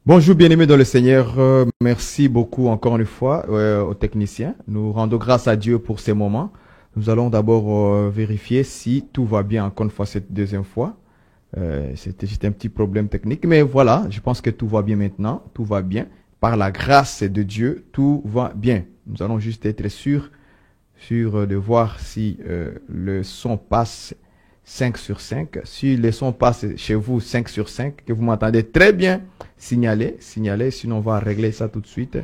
Bonjour bien-aimés dans le Seigneur, merci beaucoup encore une fois aux techniciens. Nous rendons grâce à Dieu pour ces moments. Nous allons d'abord vérifier si tout va bien encore une fois cette deuxième fois. C'était juste un petit problème technique, mais voilà, je pense que tout va bien maintenant, tout va bien. Par la grâce de Dieu, tout va bien. Nous allons juste être sûrs de voir si le son passe 5 sur 5. Si le son passe chez vous 5 sur 5, que vous m'entendez très bien, signalez, sinon on va régler ça tout de suite.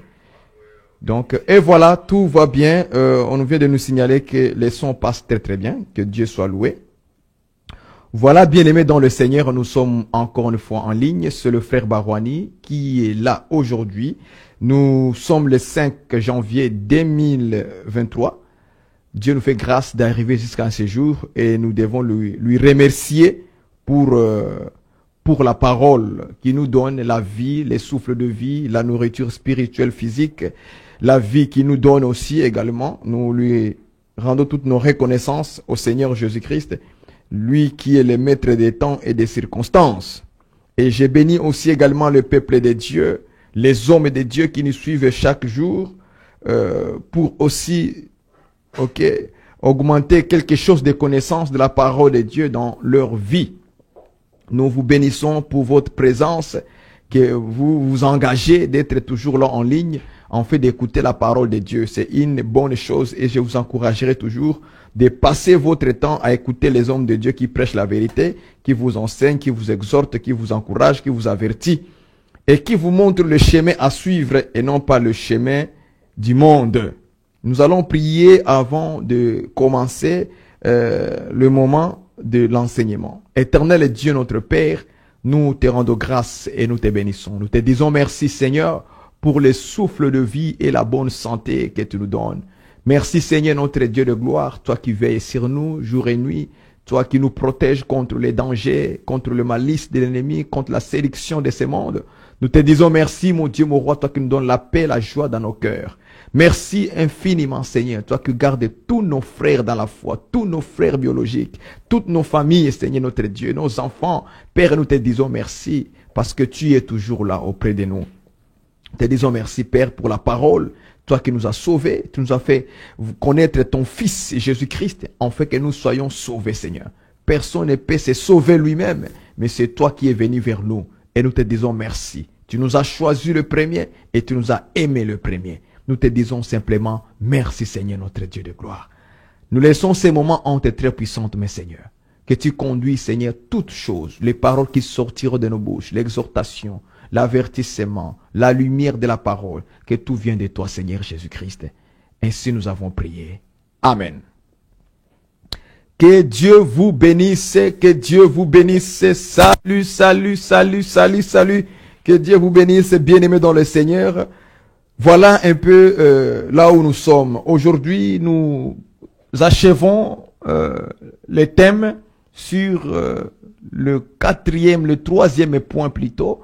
Donc, et voilà, tout va bien. On vient de nous signaler que les sons passent très très bien, que Dieu soit loué. Voilà, bien-aimés dans le Seigneur, nous sommes encore une fois en ligne. C'est le frère Barouani qui est là aujourd'hui. Nous sommes le 5 janvier 2023. Dieu nous fait grâce d'arriver jusqu'à ce jour et nous devons lui remercier pour la parole qui nous donne la vie, les souffles de vie, la nourriture spirituelle, physique, la vie qui nous donne aussi également. Nous lui rendons toutes nos reconnaissances au Seigneur Jésus-Christ, lui qui est le maître des temps et des circonstances. Et j'ai béni aussi également le peuple de Dieu, les hommes de Dieu qui nous suivent chaque jour pour aussi augmenter quelque chose de connaissance de la parole de Dieu dans leur vie. Nous vous bénissons pour votre présence, que vous vous engagez d'être toujours là en ligne, en fait d'écouter la parole de Dieu. C'est une bonne chose et je vous encouragerai toujours de passer votre temps à écouter les hommes de Dieu qui prêchent la vérité, qui vous enseignent, qui vous exhortent, qui vous encouragent, qui vous avertissent et qui vous montrent le chemin à suivre et non pas le chemin du monde. Nous allons prier avant de commencer le moment de l'enseignement. Éternel Dieu notre Père, nous te rendons grâce et nous te bénissons. Nous te disons merci Seigneur pour le souffle de vie et la bonne santé que tu nous donnes. Merci Seigneur notre Dieu de gloire, toi qui veilles sur nous jour et nuit, toi qui nous protèges contre les dangers, contre le malice de l'ennemi, contre la séduction de ce monde. Nous te disons merci mon Dieu, mon roi, toi qui nous donnes la paix, la joie dans nos cœurs. Merci infiniment Seigneur, toi qui gardes tous nos frères dans la foi, tous nos frères biologiques, toutes nos familles Seigneur notre Dieu, nos enfants. Père, nous te disons merci parce que tu es toujours là auprès de nous. Nous te disons merci Père pour la parole, toi qui nous as sauvés, tu nous as fait connaître ton Fils Jésus-Christ, en fait que nous soyons sauvés Seigneur. Personne ne peut se sauver lui-même, mais c'est toi qui es venu vers nous et nous te disons merci. Tu nous as choisi le premier et tu nous as aimé le premier. Nous te disons simplement, merci Seigneur notre Dieu de gloire. Nous laissons ces moments en tes très puissantes, mes Seigneur. Que tu conduis, Seigneur, toutes choses, les paroles qui sortiront de nos bouches, l'exhortation, l'avertissement, la lumière de la parole, que tout vient de toi, Seigneur Jésus-Christ. Ainsi nous avons prié. Amen. Que Dieu vous bénisse, que Dieu vous bénisse. Salut, salut, salut, salut, salut. Que Dieu vous bénisse, bien-aimés dans le Seigneur. Voilà un peu là où nous sommes. Aujourd'hui, nous achevons les thèmes sur le troisième point plutôt.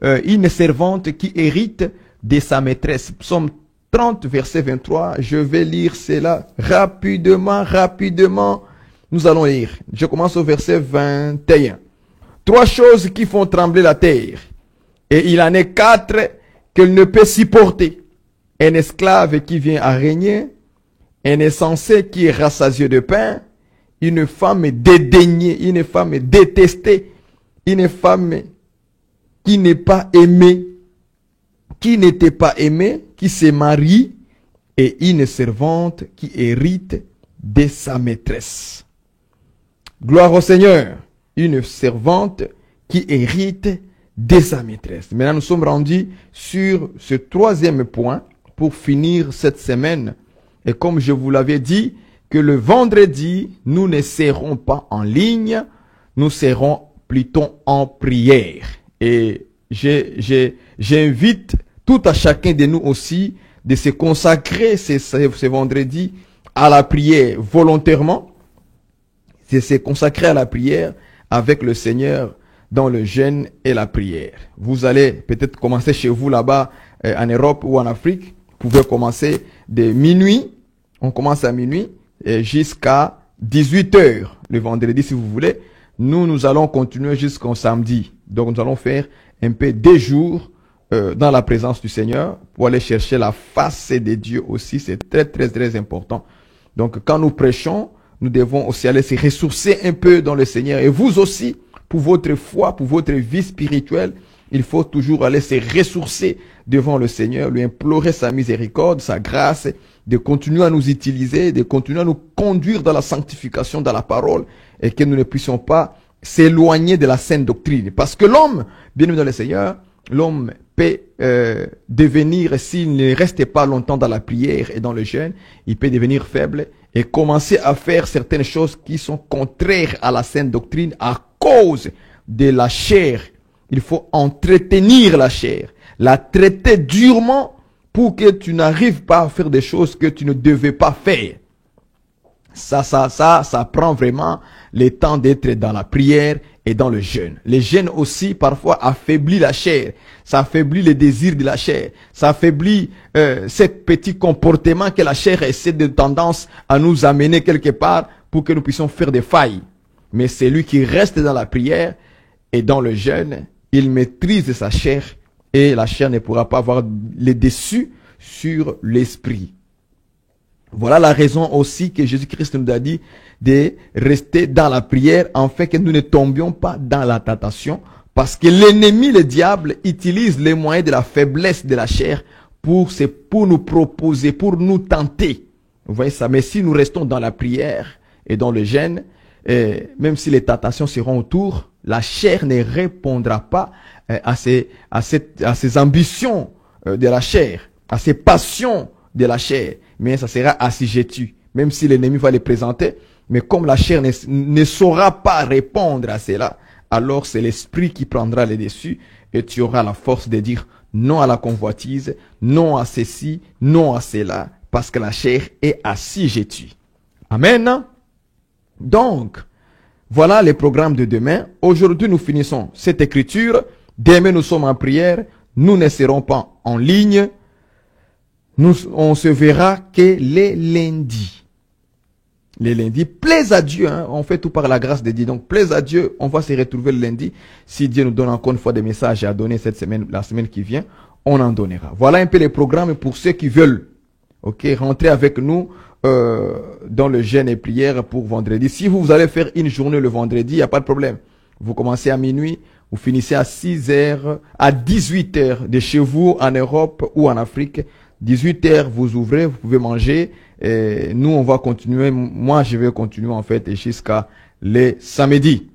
Une servante qui hérite de sa maîtresse. Psaume 30, verset 23. Je vais lire cela rapidement. Nous allons lire. Je commence au verset 21. 3 choses qui font trembler la terre. Et il en est 4 qu'elle ne peut supporter. Un esclave qui vient à régner, un insensé qui est rassasié de pain, une femme dédaignée, une femme détestée, une femme qui n'est pas aimée, qui n'était pas aimée, qui se marie, et une servante qui hérite de sa maîtresse. Gloire au Seigneur, une servante qui hérite de sa maîtresse. Maintenant, nous sommes rendus sur ce troisième point pour finir cette semaine. Et comme je vous l'avais dit, que le vendredi, nous ne serons pas en ligne, nous serons plutôt en prière. Et j'invite tout à chacun de nous aussi de se consacrer ce vendredi à la prière volontairement, de se consacrer à la prière avec le Seigneur dans le jeûne et la prière. Vous allez peut-être commencer chez vous là-bas en Europe ou en Afrique. Vous pouvez commencer de minuit. On commence à minuit jusqu'à 18h le vendredi si vous voulez. Nous allons continuer jusqu'au samedi. Donc nous allons faire un peu 2 jours dans la présence du Seigneur, pour aller chercher la face de Dieu aussi. C'est très, très, très important. Donc, quand nous prêchons, nous devons aussi aller se ressourcer un peu dans le Seigneur. Et vous aussi, pour votre foi, pour votre vie spirituelle, il faut toujours aller se ressourcer devant le Seigneur, lui implorer sa miséricorde, sa grâce, de continuer à nous utiliser, de continuer à nous conduire dans la sanctification, dans la parole, et que nous ne puissions pas s'éloigner de la saine doctrine. Parce que l'homme, bien aimé dans le Seigneur, l'homme peut devenir, s'il ne reste pas longtemps dans la prière et dans le jeûne, il peut devenir faible et commencer à faire certaines choses qui sont contraires à la saine doctrine à cause de la chair. Il faut entretenir la chair, la traiter durement pour que tu n'arrives pas à faire des choses que tu ne devais pas faire. Ça prend vraiment le temps d'être dans la prière et dans le jeûne. Le jeûne aussi, parfois, affaiblit la chair. Ça affaiblit les désirs de la chair. Ça affaiblit ces petits comportements que la chair essaie de tendance à nous amener quelque part pour que nous puissions faire des failles. Mais celui qui reste dans la prière et dans le jeûne, il maîtrise sa chair et la chair ne pourra pas avoir le dessus sur l'esprit. Voilà la raison aussi que Jésus-Christ nous a dit de rester dans la prière afin que nous ne tombions pas dans la tentation. Parce que l'ennemi, le diable, utilise les moyens de la faiblesse de la chair pour nous proposer, pour nous tenter. Vous voyez ça? Mais si nous restons dans la prière et dans le jeûne, même si les tentations seront autour, la chair ne répondra pas à ces ambitions de la chair, à ces passions de la chair. Mais ça sera assujetti, même si l'ennemi va les présenter. Mais comme la chair ne saura pas répondre à cela, alors c'est l'esprit qui prendra les dessus et tu auras la force de dire non à la convoitise, non à ceci, non à cela, parce que la chair est assujettie. Amen. Donc, voilà les programmes de demain. Aujourd'hui, nous finissons cette écriture. Demain, nous sommes en prière. Nous ne serons pas en ligne. On se verra que les lundis. Les lundis, plaise à Dieu, hein, on fait tout par la grâce de Dieu. Donc, plaise à Dieu, on va se retrouver le lundi. Si Dieu nous donne encore une fois des messages à donner cette semaine, la semaine qui vient, on en donnera. Voilà un peu les programmes pour ceux qui veulent, rentrer avec nous dans le jeûne et prière pour vendredi. Si vous allez faire une journée le vendredi, il n'y a pas de problème. Vous commencez à minuit, vous finissez à 6h, à 18h de chez vous en Europe ou en Afrique. 18h, vous ouvrez, vous pouvez manger. Et nous, on va continuer. Moi, je vais continuer en fait jusqu'à les samedis.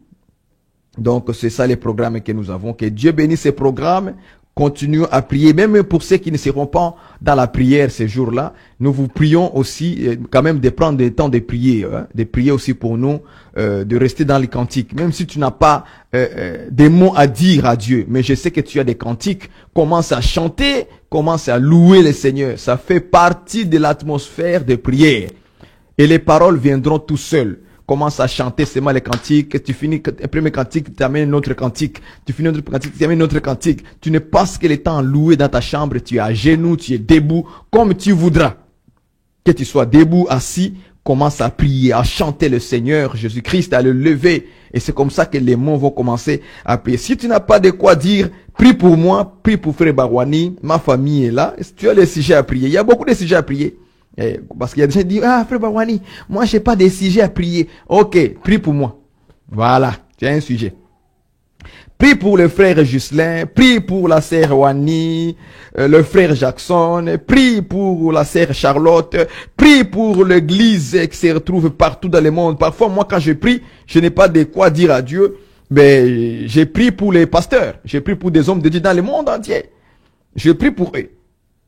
Donc, c'est ça les programmes que nous avons. Que Dieu bénisse ces programmes. Continuons à prier, même pour ceux qui ne seront pas dans la prière ces jours-là. Nous vous prions aussi quand même de prendre des temps de prier, de prier aussi pour nous, de rester dans les cantiques. Même si tu n'as pas des mots à dire à Dieu, mais je sais que tu as des cantiques, commence à chanter, commence à louer le Seigneur. Ça fait partie de l'atmosphère de prière. Et les paroles viendront tout seuls. Commence à chanter seulement les cantiques. Tu finis un premier cantique, tu amènes un autre cantique. Tu finis un autre cantique, tu amènes un autre cantique. Tu ne passes que le temps loué dans ta chambre. Tu es à genoux, tu es debout, comme tu voudras. Que tu sois debout, assis, commence à prier, à chanter le Seigneur Jésus-Christ, à le lever. Et c'est comme ça que les mots vont commencer à prier. Si tu n'as pas de quoi dire, prie pour moi, prie pour Frère Barouani. Ma famille est là. Tu as les sujets à prier. Il y a beaucoup de sujets à prier. Parce qu'il y a des gens qui disent, ah, Frère Barouani, moi, j'ai pas de sujet à prier. Ok, prie pour moi. Voilà, tu as un sujet. Prie pour le frère Ghislain, prie pour la sœur Wani, le frère Jackson, prie pour la sœur Charlotte, prie pour l'église qui se retrouve partout dans le monde. Parfois, moi, quand je prie, je n'ai pas de quoi dire à Dieu, mais j'ai prié pour les pasteurs, j'ai prié pour des hommes de Dieu dans le monde entier. Je prie pour eux.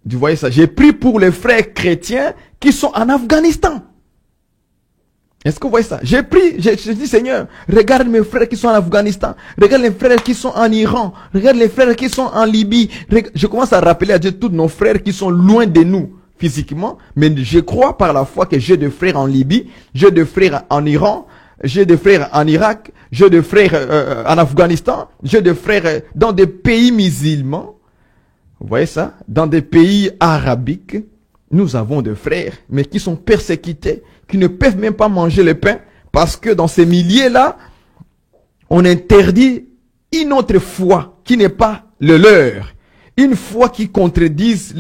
Vous voyez ça? J'ai prié pour les frères chrétiens qui sont en Afghanistan. Est-ce que vous voyez ça? J'ai prié, j'ai dit Seigneur, regarde mes frères qui sont en Afghanistan, regarde les frères qui sont en Iran, regarde les frères qui sont en Libye. Je commence à rappeler à Dieu tous nos frères qui sont loin de nous physiquement, mais je crois par la foi que j'ai des frères en Libye, j'ai des frères en Iran, j'ai des frères en Irak, j'ai des frères en Afghanistan, j'ai des frères dans des pays musulmans. Vous voyez ça? Dans des pays arabiques, nous avons des frères, mais qui sont persécutés, qui ne peuvent même pas manger le pain, parce que dans ces milieux-là, on interdit une autre foi qui n'est pas le leur. une foi qui contredisent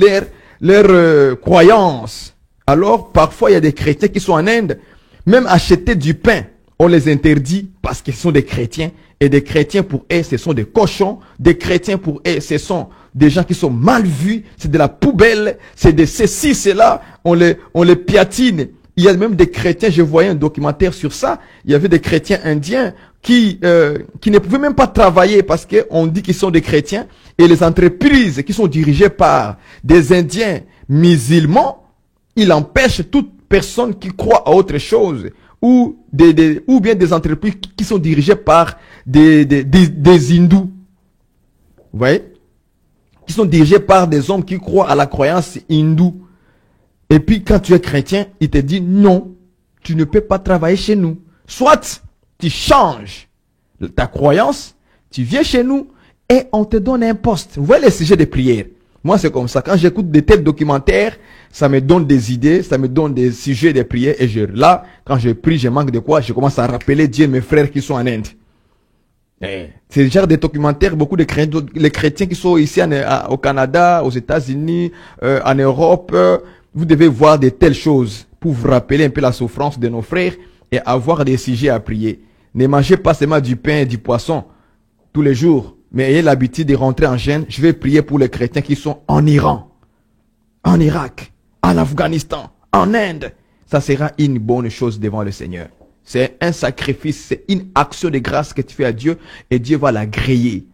leurs croyances. Alors, parfois, il y a des chrétiens qui sont en Inde, même acheter du pain, on les interdit parce qu'ils sont des chrétiens. Et des chrétiens pour eux, ce sont des cochons. Des chrétiens pour eux, ce sont des gens qui sont mal vus. C'est de la poubelle. C'est de ceci, cela. On les piétine. Il y a même des chrétiens, je voyais un documentaire sur ça. Il y avait des chrétiens indiens qui ne pouvaient même pas travailler parce qu'on dit qu'ils sont des chrétiens. Et les entreprises qui sont dirigées par des Indiens musulmans, ils empêchent toute personne qui croit à autre chose. Ou bien des entreprises qui sont dirigées par des hindous. Vous voyez? Qui sont dirigés par des hommes qui croient à la croyance hindoue. Et puis quand tu es chrétien, il te dit non, tu ne peux pas travailler chez nous. Soit tu changes ta croyance, tu viens chez nous et on te donne un poste. Vous voyez les sujets de prière. Moi c'est comme ça. Quand j'écoute de tels documentaires, ça me donne des idées, ça me donne des sujets de prière. Et là, quand je prie, je manque de quoi, je commence à rappeler Dieu, mes frères qui sont en Inde. C'est le genre de documentaires, beaucoup de les chrétiens qui sont ici au Canada, aux États-Unis, en Europe, vous devez voir de telles choses pour vous rappeler un peu la souffrance de nos frères et avoir des sujets à prier. Ne mangez pas seulement du pain et du poisson tous les jours, mais ayez l'habitude de rentrer en jeûne. Je vais prier pour les chrétiens qui sont en Iran, en Irak, en Afghanistan, en Inde. Ça sera une bonne chose devant le Seigneur. C'est un sacrifice, c'est une action de grâce que tu fais à Dieu et Dieu va l'agréer.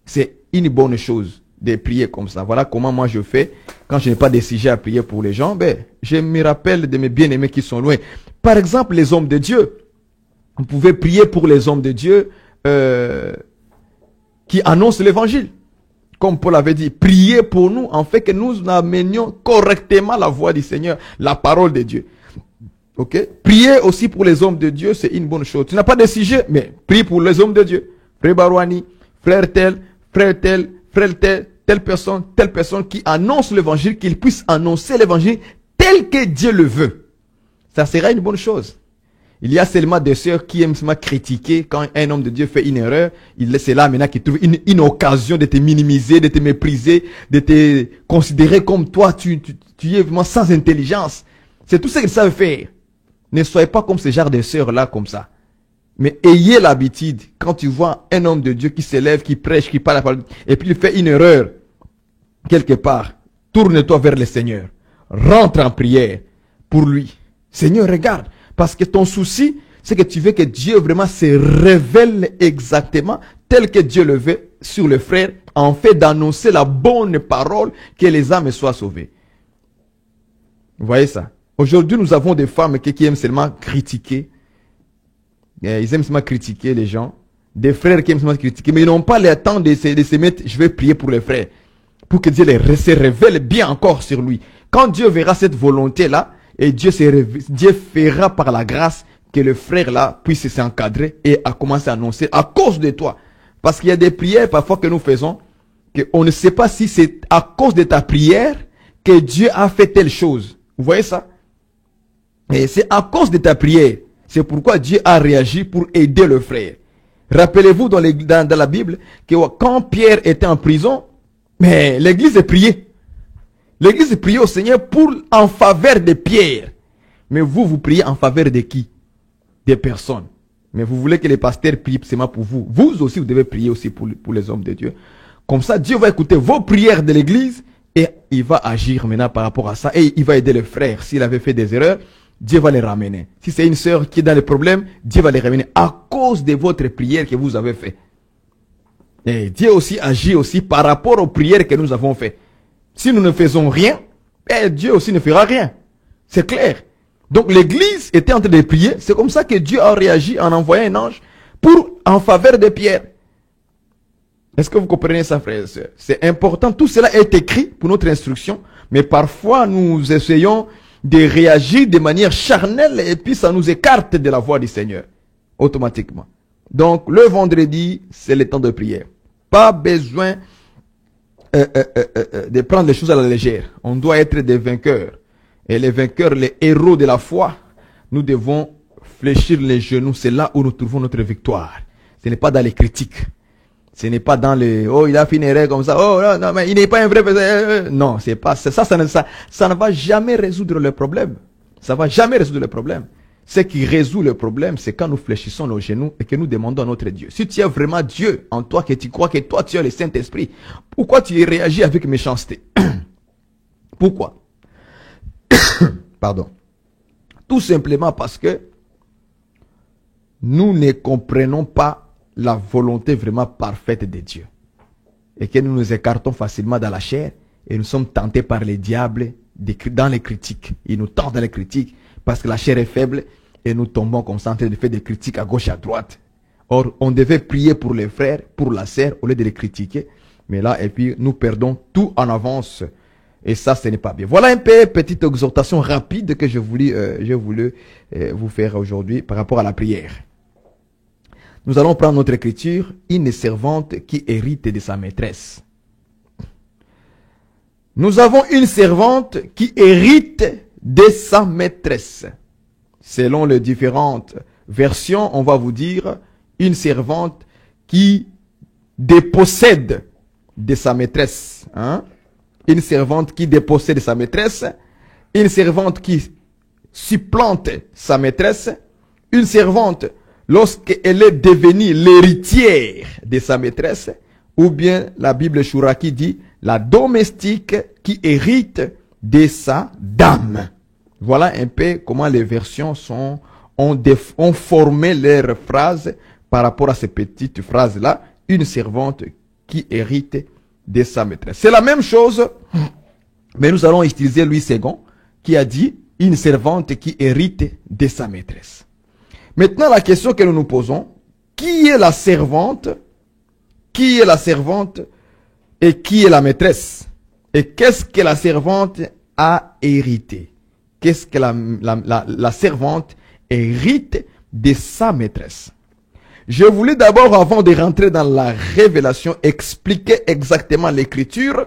C'est une bonne chose de prier comme ça. Voilà comment moi je fais quand je n'ai pas de sujet à prier pour les gens. Je me rappelle de mes bien-aimés qui sont loin. Par exemple, les hommes de Dieu. Vous pouvez prier pour les hommes de Dieu qui annoncent l'évangile. Comme Paul avait dit, priez pour nous en fait que nous amenions correctement la voix du Seigneur, la parole de Dieu. Ok? Prier aussi pour les hommes de Dieu, c'est une bonne chose. Tu n'as pas de sujet, mais prie pour les hommes de Dieu. Frère Barouani, frère tel, telle personne qui annonce l'évangile, qu'il puisse annoncer l'évangile tel que Dieu le veut. Ça sera une bonne chose. Il y a seulement des sœurs qui aiment seulement critiquer quand un homme de Dieu fait une erreur. C'est là maintenant qu'il trouve une occasion de te minimiser, de te mépriser, de te considérer comme toi, tu es vraiment sans intelligence. C'est tout ce qu'ils savent faire. Ne soyez pas comme ce genre de sœurs-là comme ça. Mais ayez l'habitude, quand tu vois un homme de Dieu qui s'élève, qui prêche, qui parle la parole, et puis il fait une erreur, quelque part, tourne-toi vers le Seigneur. Rentre en prière pour lui. Seigneur, regarde. Parce que ton souci, c'est que tu veux que Dieu vraiment se révèle exactement tel que Dieu le veut sur le frère, en fait d'annoncer la bonne parole, que les âmes soient sauvées. Vous voyez ça? Aujourd'hui, nous avons des femmes qui aiment seulement critiquer. Ils aiment seulement critiquer les gens. Des frères qui aiment seulement critiquer, mais ils n'ont pas le temps de se mettre, je vais prier pour les frères. Pour que Dieu se révèle bien encore sur lui. Quand Dieu verra cette volonté-là, et Dieu fera par la grâce que le frère-là puisse s'encadrer et à commencer à annoncer à cause de toi. Parce qu'il y a des prières parfois que nous faisons, qu'on ne sait pas si c'est à cause de ta prière que Dieu a fait telle chose. Vous voyez ça? Et c'est à cause de ta prière. C'est pourquoi Dieu a réagi pour aider le frère. Rappelez-vous dans la Bible que quand Pierre était en prison, mais l'église est priée. L'église priait au Seigneur en faveur de Pierre. Mais vous priez en faveur de qui? Des personnes. Mais vous voulez que les pasteurs prient seulement pour vous. Vous aussi, vous devez prier aussi pour les hommes de Dieu. Comme ça, Dieu va écouter vos prières de l'église et il va agir maintenant par rapport à ça. Et il va aider le frère. S'il avait fait des erreurs, Dieu va les ramener. Si c'est une sœur qui est dans les problèmes, Dieu va les ramener à cause de votre prière que vous avez fait. Et Dieu aussi agit aussi par rapport aux prières que nous avons faites. Si nous ne faisons rien, Dieu aussi ne fera rien. C'est clair. Donc l'église était en train de prier. C'est comme ça que Dieu a réagi en envoyant un ange en faveur de Pierre. Est-ce que vous comprenez ça, frères et sœurs? C'est important. Tout cela est écrit pour notre instruction. Mais parfois, nous essayons de réagir de manière charnelle et puis ça nous écarte de la voie du Seigneur. Automatiquement. Donc le vendredi, c'est le temps de prière. Pas besoin de prendre les choses à la légère. On doit être des vainqueurs. Et les vainqueurs, les héros de la foi, nous devons fléchir les genoux. C'est là où nous trouvons notre victoire. Ce n'est pas dans les critiques. Ce n'est pas dans les, oh, il a fait une erreur comme ça, oh, non, non, mais il n'est pas un vrai, non, c'est pas, ça ne va jamais résoudre le problème. Ça va jamais résoudre le problème. Ce qui résout le problème, c'est quand nous fléchissons nos genoux et que nous demandons à notre Dieu. Si tu as vraiment Dieu en toi, que tu crois que toi tu as le Saint-Esprit, pourquoi tu réagis avec méchanceté? Pourquoi? Pardon. Tout simplement parce que nous ne comprenons pas la volonté vraiment parfaite de Dieu. Et que nous nous écartons facilement dans la chair et nous sommes tentés par les diables dans les critiques. Ils nous tentent dans les critiques parce que la chair est faible et nous tombons comme ça en train de faire des critiques à gauche et à droite. Or, on devait prier pour les frères, pour la sœur, au lieu de les critiquer. Mais là, et puis, nous perdons tout en avance. Et ça, ce n'est pas bien. Voilà un peu petite exhortation rapide que je voulais vous faire aujourd'hui par rapport à la prière. Nous allons prendre notre écriture, une servante qui hérite de sa maîtresse. Nous avons une servante qui hérite de sa maîtresse. Selon les différentes versions, on va vous dire une servante qui dépossède de sa maîtresse. Hein? Une servante qui dépossède sa maîtresse. Une servante qui supplante sa maîtresse. Une servante lorsqu'elle est devenue l'héritière de sa maîtresse. Ou bien la Bible Chouraki dit la domestique qui hérite de sa dame. Voilà un peu comment les versions ont formé leurs phrases par rapport à ces petites phrases-là. Une servante qui hérite de sa maîtresse. C'est la même chose, mais nous allons utiliser Louis II qui a dit une servante qui hérite de sa maîtresse. Maintenant, la question que nous nous posons, qui est la servante? Qui est la servante et qui est la maîtresse? Et qu'est-ce que la servante a hérité? Qu'est-ce que la servante hérite de sa maîtresse? Je voulais d'abord, avant de rentrer dans la révélation, expliquer exactement l'écriture.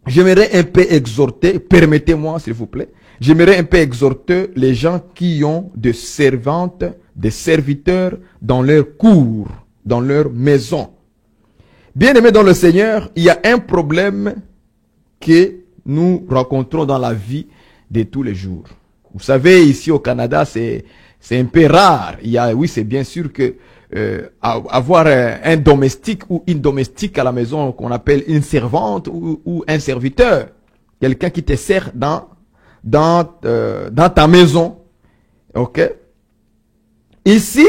J'aimerais un peu exhorter, permettez-moi s'il vous plaît, j'aimerais un peu exhorter les gens qui ont des servantes, des serviteurs dans leur cour, dans leur maison. Bien-aimés dans le Seigneur, il y a un problème que nous rencontrons dans la vie de tous les jours. Vous savez, ici au Canada, c'est un peu rare. Oui, c'est bien sûr que avoir un domestique ou une domestique à la maison qu'on appelle une servante ou un serviteur, quelqu'un qui te sert dans ta maison. Ok? Ici,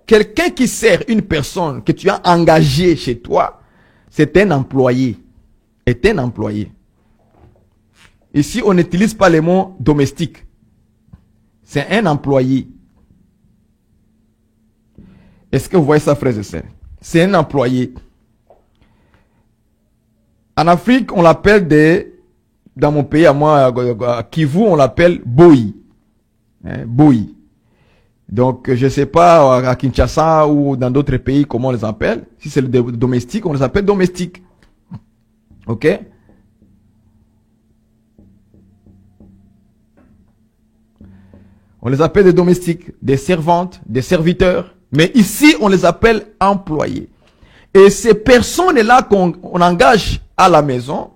quelqu'un qui sert une personne que tu as engagée chez toi, c'est un employé. Est un employé. Ici, on n'utilise pas le mot domestique. C'est un employé. Est-ce que vous voyez ça, frères et sœurs? C'est un employé. En Afrique, on l'appelle dans mon pays, à moi, à Kivu, on l'appelle Boi. Boi. Donc, je ne sais pas à Kinshasa ou dans d'autres pays comment on les appelle. Si c'est le domestique, on les appelle domestiques. Ok? On les appelle des domestiques, des servantes, des serviteurs. Mais ici, on les appelle employés. Et ces personnes-là qu'on engage à la maison,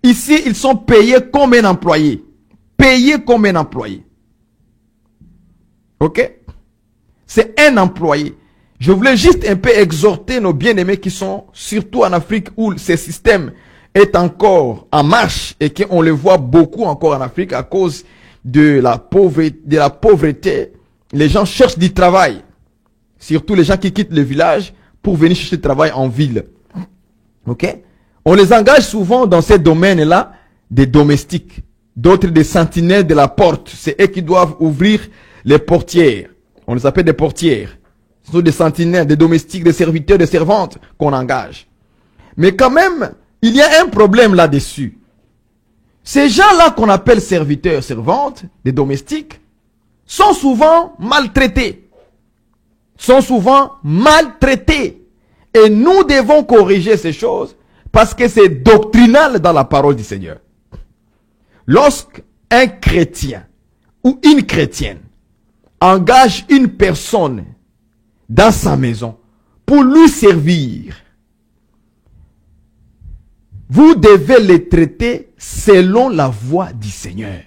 ici, ils sont payés comme un employé. Payés comme un employé. Ok? C'est un employé. Je voulais juste un peu exhorter nos bien-aimés qui sont, surtout en Afrique où ce système est encore en marche et qu'on le voit beaucoup encore en Afrique à cause de la pauvreté. Les gens cherchent du travail. Surtout les gens qui quittent le village pour venir chercher du travail en ville. Ok? On les engage souvent dans ces domaines-là des domestiques. D'autres des sentinelles de la porte. C'est eux qui doivent ouvrir les portières. On les appelle des portières. Ce sont des sentinelles, des domestiques, des serviteurs, des servantes qu'on engage. Mais quand même, il y a un problème là-dessus. Ces gens-là qu'on appelle serviteurs, servantes, des domestiques, sont souvent maltraités. Sont souvent maltraités. Et nous devons corriger ces choses parce que c'est doctrinal dans la parole du Seigneur. Lorsqu'un chrétien ou une chrétienne engage une personne dans sa maison pour lui servir, vous devez les traiter selon la voie du Seigneur.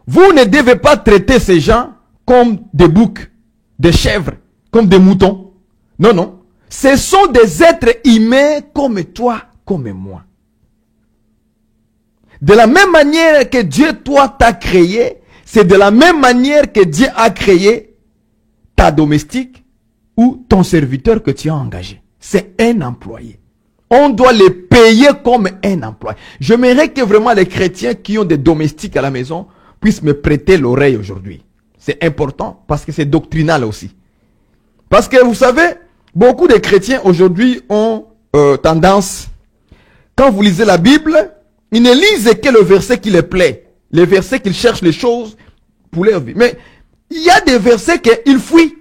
Vous ne devez pas traiter ces gens comme des boucs, des chèvres, comme des moutons. Non, non. Ce sont des êtres humains comme toi, comme moi. De la même manière que Dieu, toi, t'a créé, c'est de la même manière que Dieu a créé ta domestique ou ton serviteur que tu as engagé. C'est un employé. On doit les payer comme un employé. J'aimerais que vraiment les chrétiens qui ont des domestiques à la maison puissent me prêter l'oreille aujourd'hui. C'est important parce que c'est doctrinal aussi. Parce que vous savez, beaucoup de chrétiens aujourd'hui ont tendance, quand vous lisez la Bible, ils ne lisent que le verset qui les plaît. Les versets qu'ils cherchent les choses pour leur vie. Mais il y a des versets qu'ils fuient.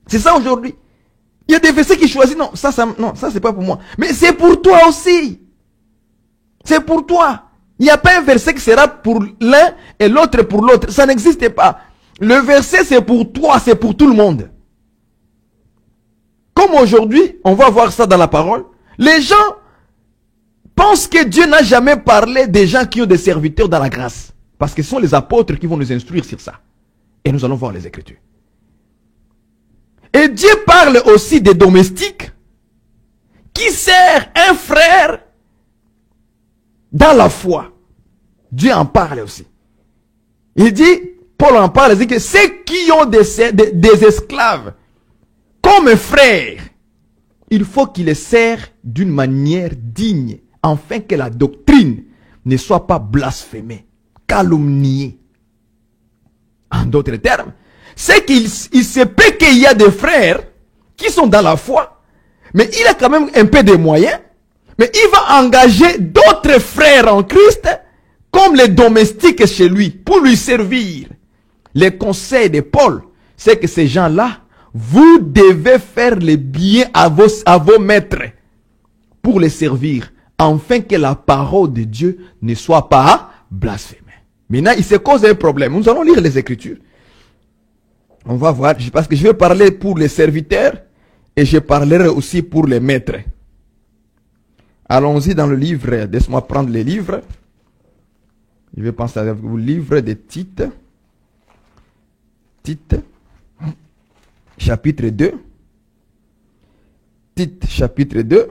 C'est ça aujourd'hui. Il y a des versets qu'ils choisissent. Non, ça c'est pas pour moi. Mais c'est pour toi aussi. C'est pour toi. Il n'y a pas un verset qui sera pour l'un et l'autre pour l'autre. Ça n'existe pas. Le verset c'est pour toi, c'est pour tout le monde. Comme aujourd'hui, on va voir ça dans la parole. Les gens pensent que Dieu n'a jamais parlé des gens qui ont des serviteurs dans la grâce. Parce que ce sont les apôtres qui vont nous instruire sur ça. Et nous allons voir les Écritures. Et Dieu parle aussi des domestiques qui servent un frère dans la foi. Dieu en parle aussi. Il dit, Paul en parle, il dit que ceux qui ont des esclaves comme frères, il faut qu'ils les servent d'une manière digne, afin que la doctrine ne soit pas blasphémée, calomniée. En d'autres termes, c'est qu'il se peut qu'il y a des frères qui sont dans la foi, mais il a quand même un peu de moyens, mais il va engager d'autres frères en Christ comme les domestiques chez lui pour lui servir. Les conseils de Paul, c'est que ces gens-là, vous devez faire le bien à vos maîtres pour les servir, afin que la parole de Dieu ne soit pas blasphémée. Maintenant, il se cause un problème. Nous allons lire les Écritures. On va voir, parce que je vais parler pour les serviteurs et je parlerai aussi pour les maîtres. Allons-y dans le livre, laisse-moi prendre les livres. Je vais penser à vous, livre de Tite. Tite, chapitre 2. Tite, chapitre 2.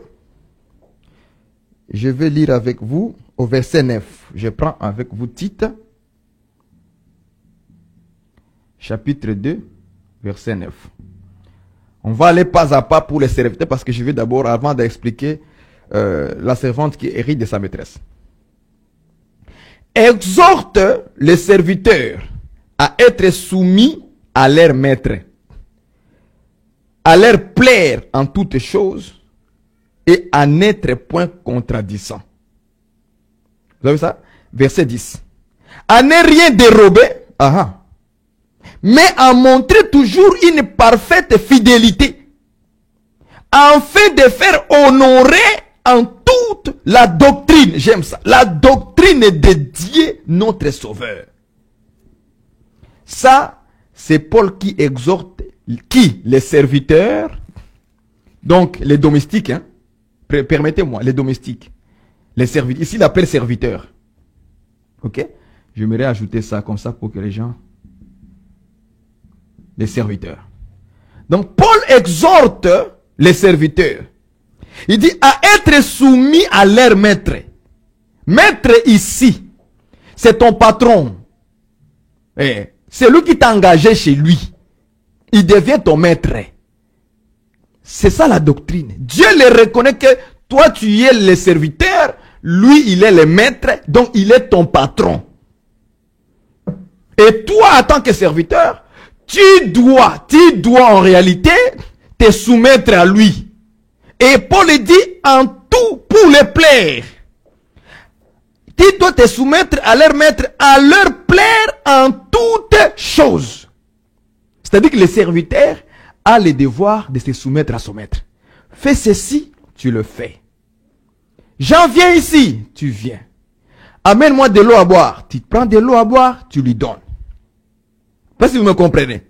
Je vais lire avec vous au verset 9. Je prends avec vous Tite, chapitre 2, verset 9. On va aller pas à pas pour les serviteurs parce que je vais d'abord, avant d'expliquer la servante qui hérite de sa maîtresse. Exhorte les serviteurs à être soumis à leur maître, à leur plaire en toutes choses et à n'être point contradissant. Vous avez ça? Verset 10. À ne rien dérober, mais à montrer toujours une parfaite fidélité, afin de faire honorer en toute la doctrine, j'aime ça, la doctrine de Dieu notre Sauveur. Ça, c'est Paul qui exhorte, qui? Les serviteurs, donc les domestiques, hein? Permettez-moi, les domestiques, les serviteurs, ici il appelle serviteurs. Ok? J'aimerais ajouter ça comme ça pour que les gens, les serviteurs. Donc Paul exhorte les serviteurs. Il dit à être soumis à leur maître. Maître ici, c'est ton patron. C'est lui qui t'a engagé chez lui. Il devient ton maître. C'est ça la doctrine. Dieu le reconnaît que toi tu es le serviteur, lui il est le maître, donc il est ton patron. Et toi en tant que serviteur, tu dois en réalité te soumettre à lui. Et Paul dit en tout pour les plaire. Tu dois te soumettre à leur maître, à leur plaire en toutes choses. C'est-à-dire que le serviteur a le devoir de se soumettre à son maître. Fais ceci, tu le fais. J'en viens ici, tu viens. Amène-moi de l'eau à boire. Tu prends de l'eau à boire, tu lui donnes. Je ne sais pas si vous me comprenez.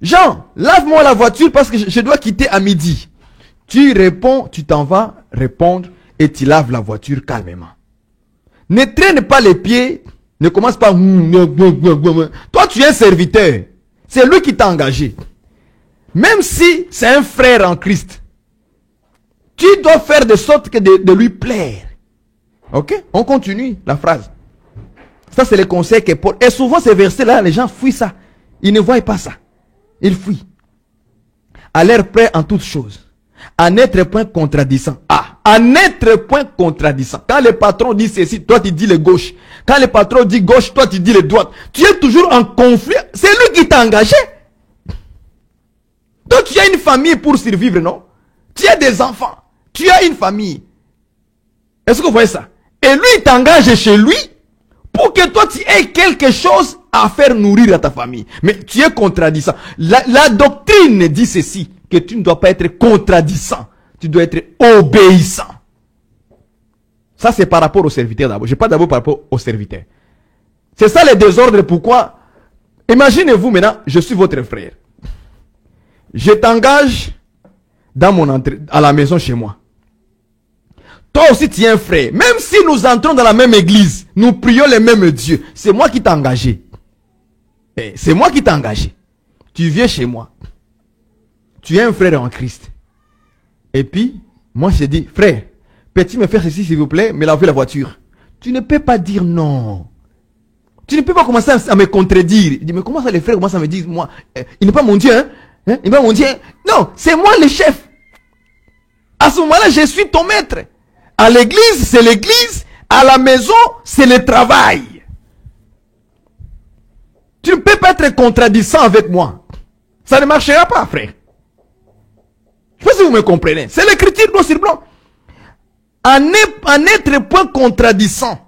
Jean, lave-moi la voiture parce que je dois quitter à midi. Tu réponds, tu t'en vas répondre et tu laves la voiture calmement. Ne traîne pas les pieds, ne commence pas. Toi, tu es un serviteur. C'est lui qui t'a engagé. Même si c'est un frère en Christ, tu dois faire de sorte que de lui plaire. Ok? On continue la phrase. Ça, c'est le conseil que Paul. Et souvent, ces versets-là, les gens fuient ça. Ils ne voient pas ça. Ils fuient. À l'air prêt en toutes choses. À n'être point contradissant. À n'être point contradissant. Quand le patron dit ceci, toi tu dis le gauche. Quand le patron dit gauche, toi tu dis le droite. Tu es toujours en conflit. C'est lui qui t'a engagé. Donc tu as une famille pour survivre, non? Tu as des enfants. Tu as une famille. Est-ce que vous voyez ça? Et lui, il t'engage chez lui pour que toi tu aies quelque chose à faire nourrir à ta famille. Mais tu es contradissant. La doctrine dit ceci, que tu ne dois pas être contradissant. Tu dois être obéissant. Ça, c'est par rapport au serviteur d'abord. Je parle d'abord par rapport au serviteur. C'est ça le désordre. Pourquoi? Imaginez-vous maintenant, je suis votre frère. Je t'engage dans mon entrée, à la maison chez moi. Toi aussi, tu es un frère. Même si nous entrons dans la même église, nous prions les mêmes dieux. C'est moi qui t'ai engagé. C'est moi qui t'ai engagé. Tu viens chez moi. Tu es un frère en Christ. Et puis, moi je dis, frère, peux-tu me faire ceci s'il vous plaît, me laver la voiture? Tu ne peux pas dire non. Tu ne peux pas commencer à me contredire. Il dit, mais comment ça les frères commencent à me dire, moi, il n'est pas mon Dieu, hein? Il n'est pas mon Dieu. Non, c'est moi le chef. À ce moment-là, je suis ton maître. À l'église, c'est l'église. À la maison, c'est le travail. Tu ne peux pas être contradissant avec moi. Ça ne marchera pas, frère. Je ne sais pas si vous me comprenez. C'est l'écriture blanc sur blanc. À n'être point contradissant.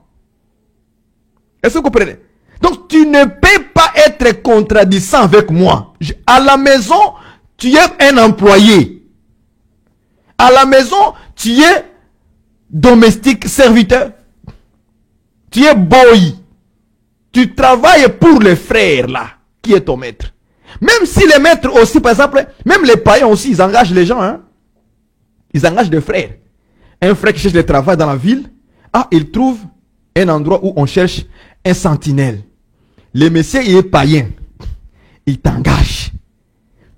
Est-ce que vous comprenez? Donc, tu ne peux pas être contradissant avec moi. À la maison, tu es un employé. À la maison, tu es domestique, serviteur. Tu es boy. Tu travailles pour le frère là, qui est ton maître. Même si les maîtres aussi, par exemple, même les païens aussi, ils engagent les gens. Hein? Ils engagent des frères. Un frère qui cherche le travail dans la ville, il trouve un endroit où on cherche un sentinelle. Le monsieur, il est païen. Il t'engage.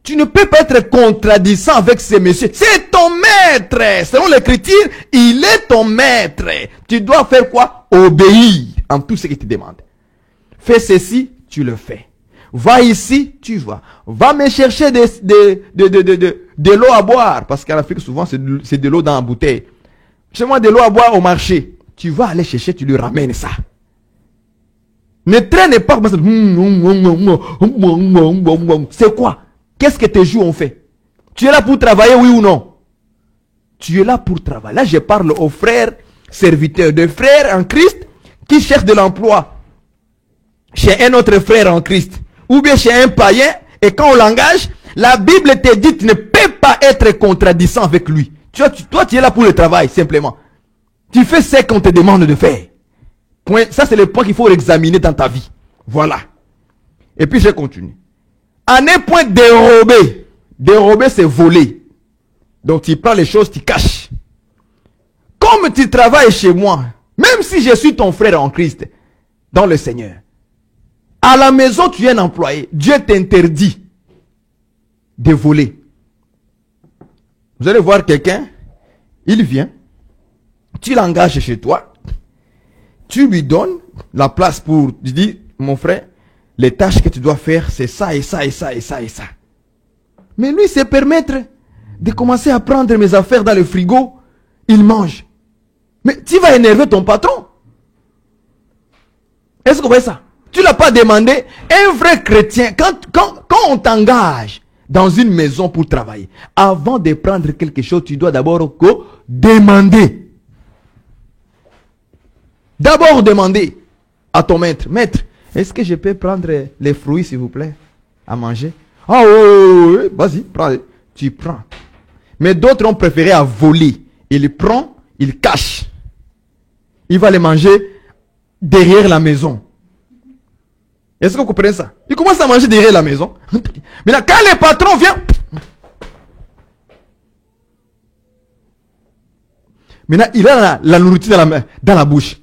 Tu ne peux pas être contradissant avec ce monsieur. C'est ton maître. Selon l'écriture, il est ton maître. Tu dois faire quoi? Obéir en tout ce qu'il te demande. Fais ceci, tu le fais. Va ici, tu vas. Va me chercher de l'eau à boire. Parce qu'en Afrique, souvent, c'est de l'eau dans la bouteille. Chez moi, de l'eau à boire au marché. Tu vas aller chercher, tu lui ramènes ça. Ne traîne pas comme ça. C'est quoi? Qu'est-ce que tes joues ont fait? Tu es là pour travailler, oui ou non? Tu es là pour travailler. Là, je parle aux frères serviteurs, de frères en Christ qui cherchent de l'emploi chez un autre frère en Christ. Ou bien chez un païen, et quand on l'engage, la Bible te dit, tu ne peux pas être contradissant avec lui. Toi, tu es là pour le travail, simplement. Tu fais ce qu'on te demande de faire. Point. Ça, c'est le point qu'il faut examiner dans ta vie. Voilà. Et puis, je continue. À un point dérober. Dérober, c'est voler. Donc, tu prends les choses, tu caches. Comme tu travailles chez moi, même si je suis ton frère en Christ, dans le Seigneur, à la maison, tu es un employé. Dieu t'interdit de voler. Vous allez voir quelqu'un, il vient, tu l'engages chez toi, tu lui donnes la place pour, tu dis, mon frère, les tâches que tu dois faire, c'est ça et ça et ça et ça et ça. Mais lui, c'est permettre de commencer à prendre mes affaires dans le frigo, il mange. Mais tu vas énerver ton patron. Est-ce que vous voyez ça? Tu ne l'as pas demandé. Un vrai chrétien, quand on t'engage dans une maison pour travailler, avant de prendre quelque chose, tu dois d'abord demander. D'abord demander à ton maître. Maître, est-ce que je peux prendre les fruits, s'il vous plaît, à manger? Ah oui, vas-y, prends. Tu prends. Mais d'autres ont préféré à voler. Il prend, il cache. Il va les manger derrière la maison. Est-ce que vous comprenez ça? Il commence à manger derrière la maison. Maintenant, quand le patron vient, maintenant, il a la nourriture dans la bouche.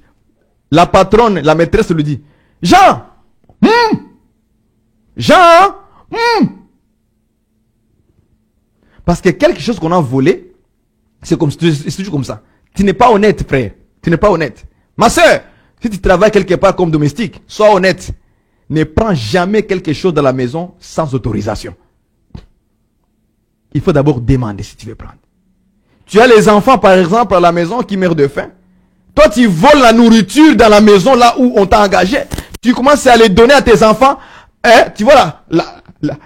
La patronne, la maîtresse lui dit, Jean, Jean, Parce que quelque chose qu'on a volé, c'est toujours comme ça. Tu n'es pas honnête, frère. Tu n'es pas honnête. Ma soeur, si tu travailles quelque part comme domestique, sois honnête. Ne prends jamais quelque chose dans la maison sans autorisation. Il faut d'abord demander si tu veux prendre. Tu as les enfants, par exemple, à la maison qui meurent de faim. Toi, tu voles la nourriture dans la maison là où on t'a engagé. Tu commences à les donner à tes enfants. Hein, tu vois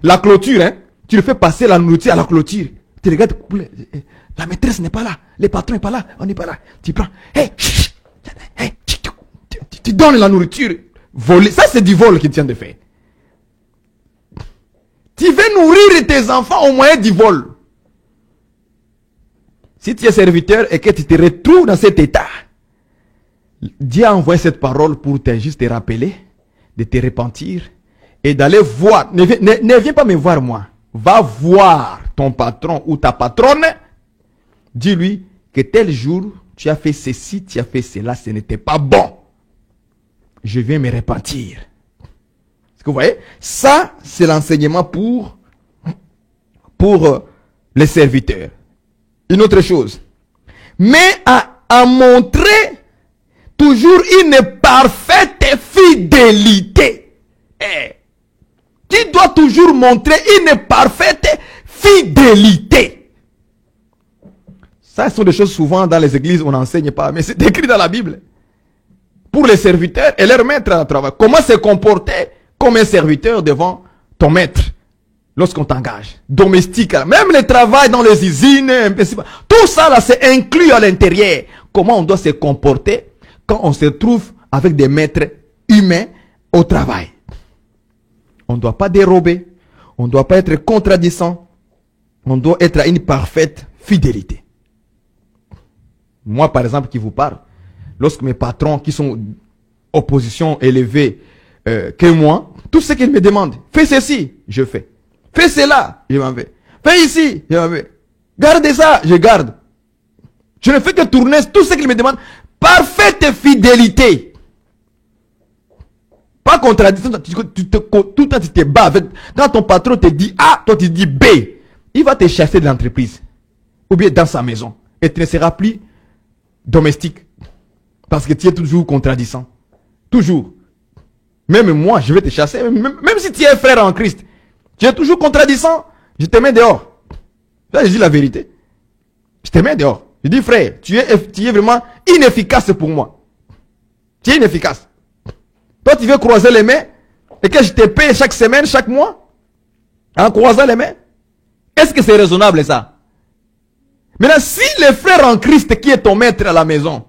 la clôture. Hein, tu le fais passer la nourriture à la clôture. Tu regardes, la maîtresse n'est pas là. Le patron n'est pas là. On n'est pas là. Tu prends. Hey, tu donnes la nourriture. Voler. Ça, c'est du vol qu'il tient de faire. Tu veux nourrir tes enfants au moyen du vol. Si tu es serviteur et que tu te retrouves dans cet état, Dieu a envoyé cette parole pour juste te rappeler, de te repentir et d'aller voir. Ne viens pas me voir moi. Va voir ton patron ou ta patronne. Dis-lui que tel jour, tu as fait ceci, tu as fait cela, ce n'était pas bon. Je viens me repentir. Est-ce que vous voyez? Ça, c'est l'enseignement pour les serviteurs. Une autre chose. Mais à montrer toujours une parfaite fidélité. Tu dois toujours montrer une parfaite fidélité. Ça, ce sont des choses souvent dans les églises, on n'enseigne pas, mais c'est écrit dans la Bible. Pour les serviteurs et leurs maîtres à travail. Comment se comporter comme un serviteur devant ton maître lorsqu'on t'engage. Domestique, même le travail dans les usines, tout ça là, c'est inclus à l'intérieur. Comment on doit se comporter quand on se trouve avec des maîtres humains au travail. On ne doit pas dérober, on ne doit pas être contradisant, on doit être à une parfaite fidélité. Moi, par exemple, qui vous parle, lorsque mes patrons qui sont en position élevée que moi, tout ce qu'ils me demandent, fais ceci, je fais. Fais cela, je m'en vais. Fais ici, je m'en vais. Gardez ça, je garde. Je ne fais que tourner tout ce qu'ils me demandent. Parfaite fidélité. Pas contradiction. Tout le temps, tu te bats avec. Quand ton patron te dit A, toi tu dis B, il va te chasser de l'entreprise. Ou bien dans sa maison. Et tu ne seras plus domestique. Parce que tu es toujours contradisant. Toujours. Même moi, je vais te chasser. Même si tu es un frère en Christ. Tu es toujours contradisant. Je te mets dehors. Là, je dis la vérité. Je te mets dehors. Je dis, frère, tu es vraiment inefficace pour moi. Tu es inefficace. Toi, tu veux croiser les mains et que je te paye chaque semaine, chaque mois, en croisant les mains. Est-ce que c'est raisonnable ça? Maintenant, si le frère en Christ qui est ton maître à la maison,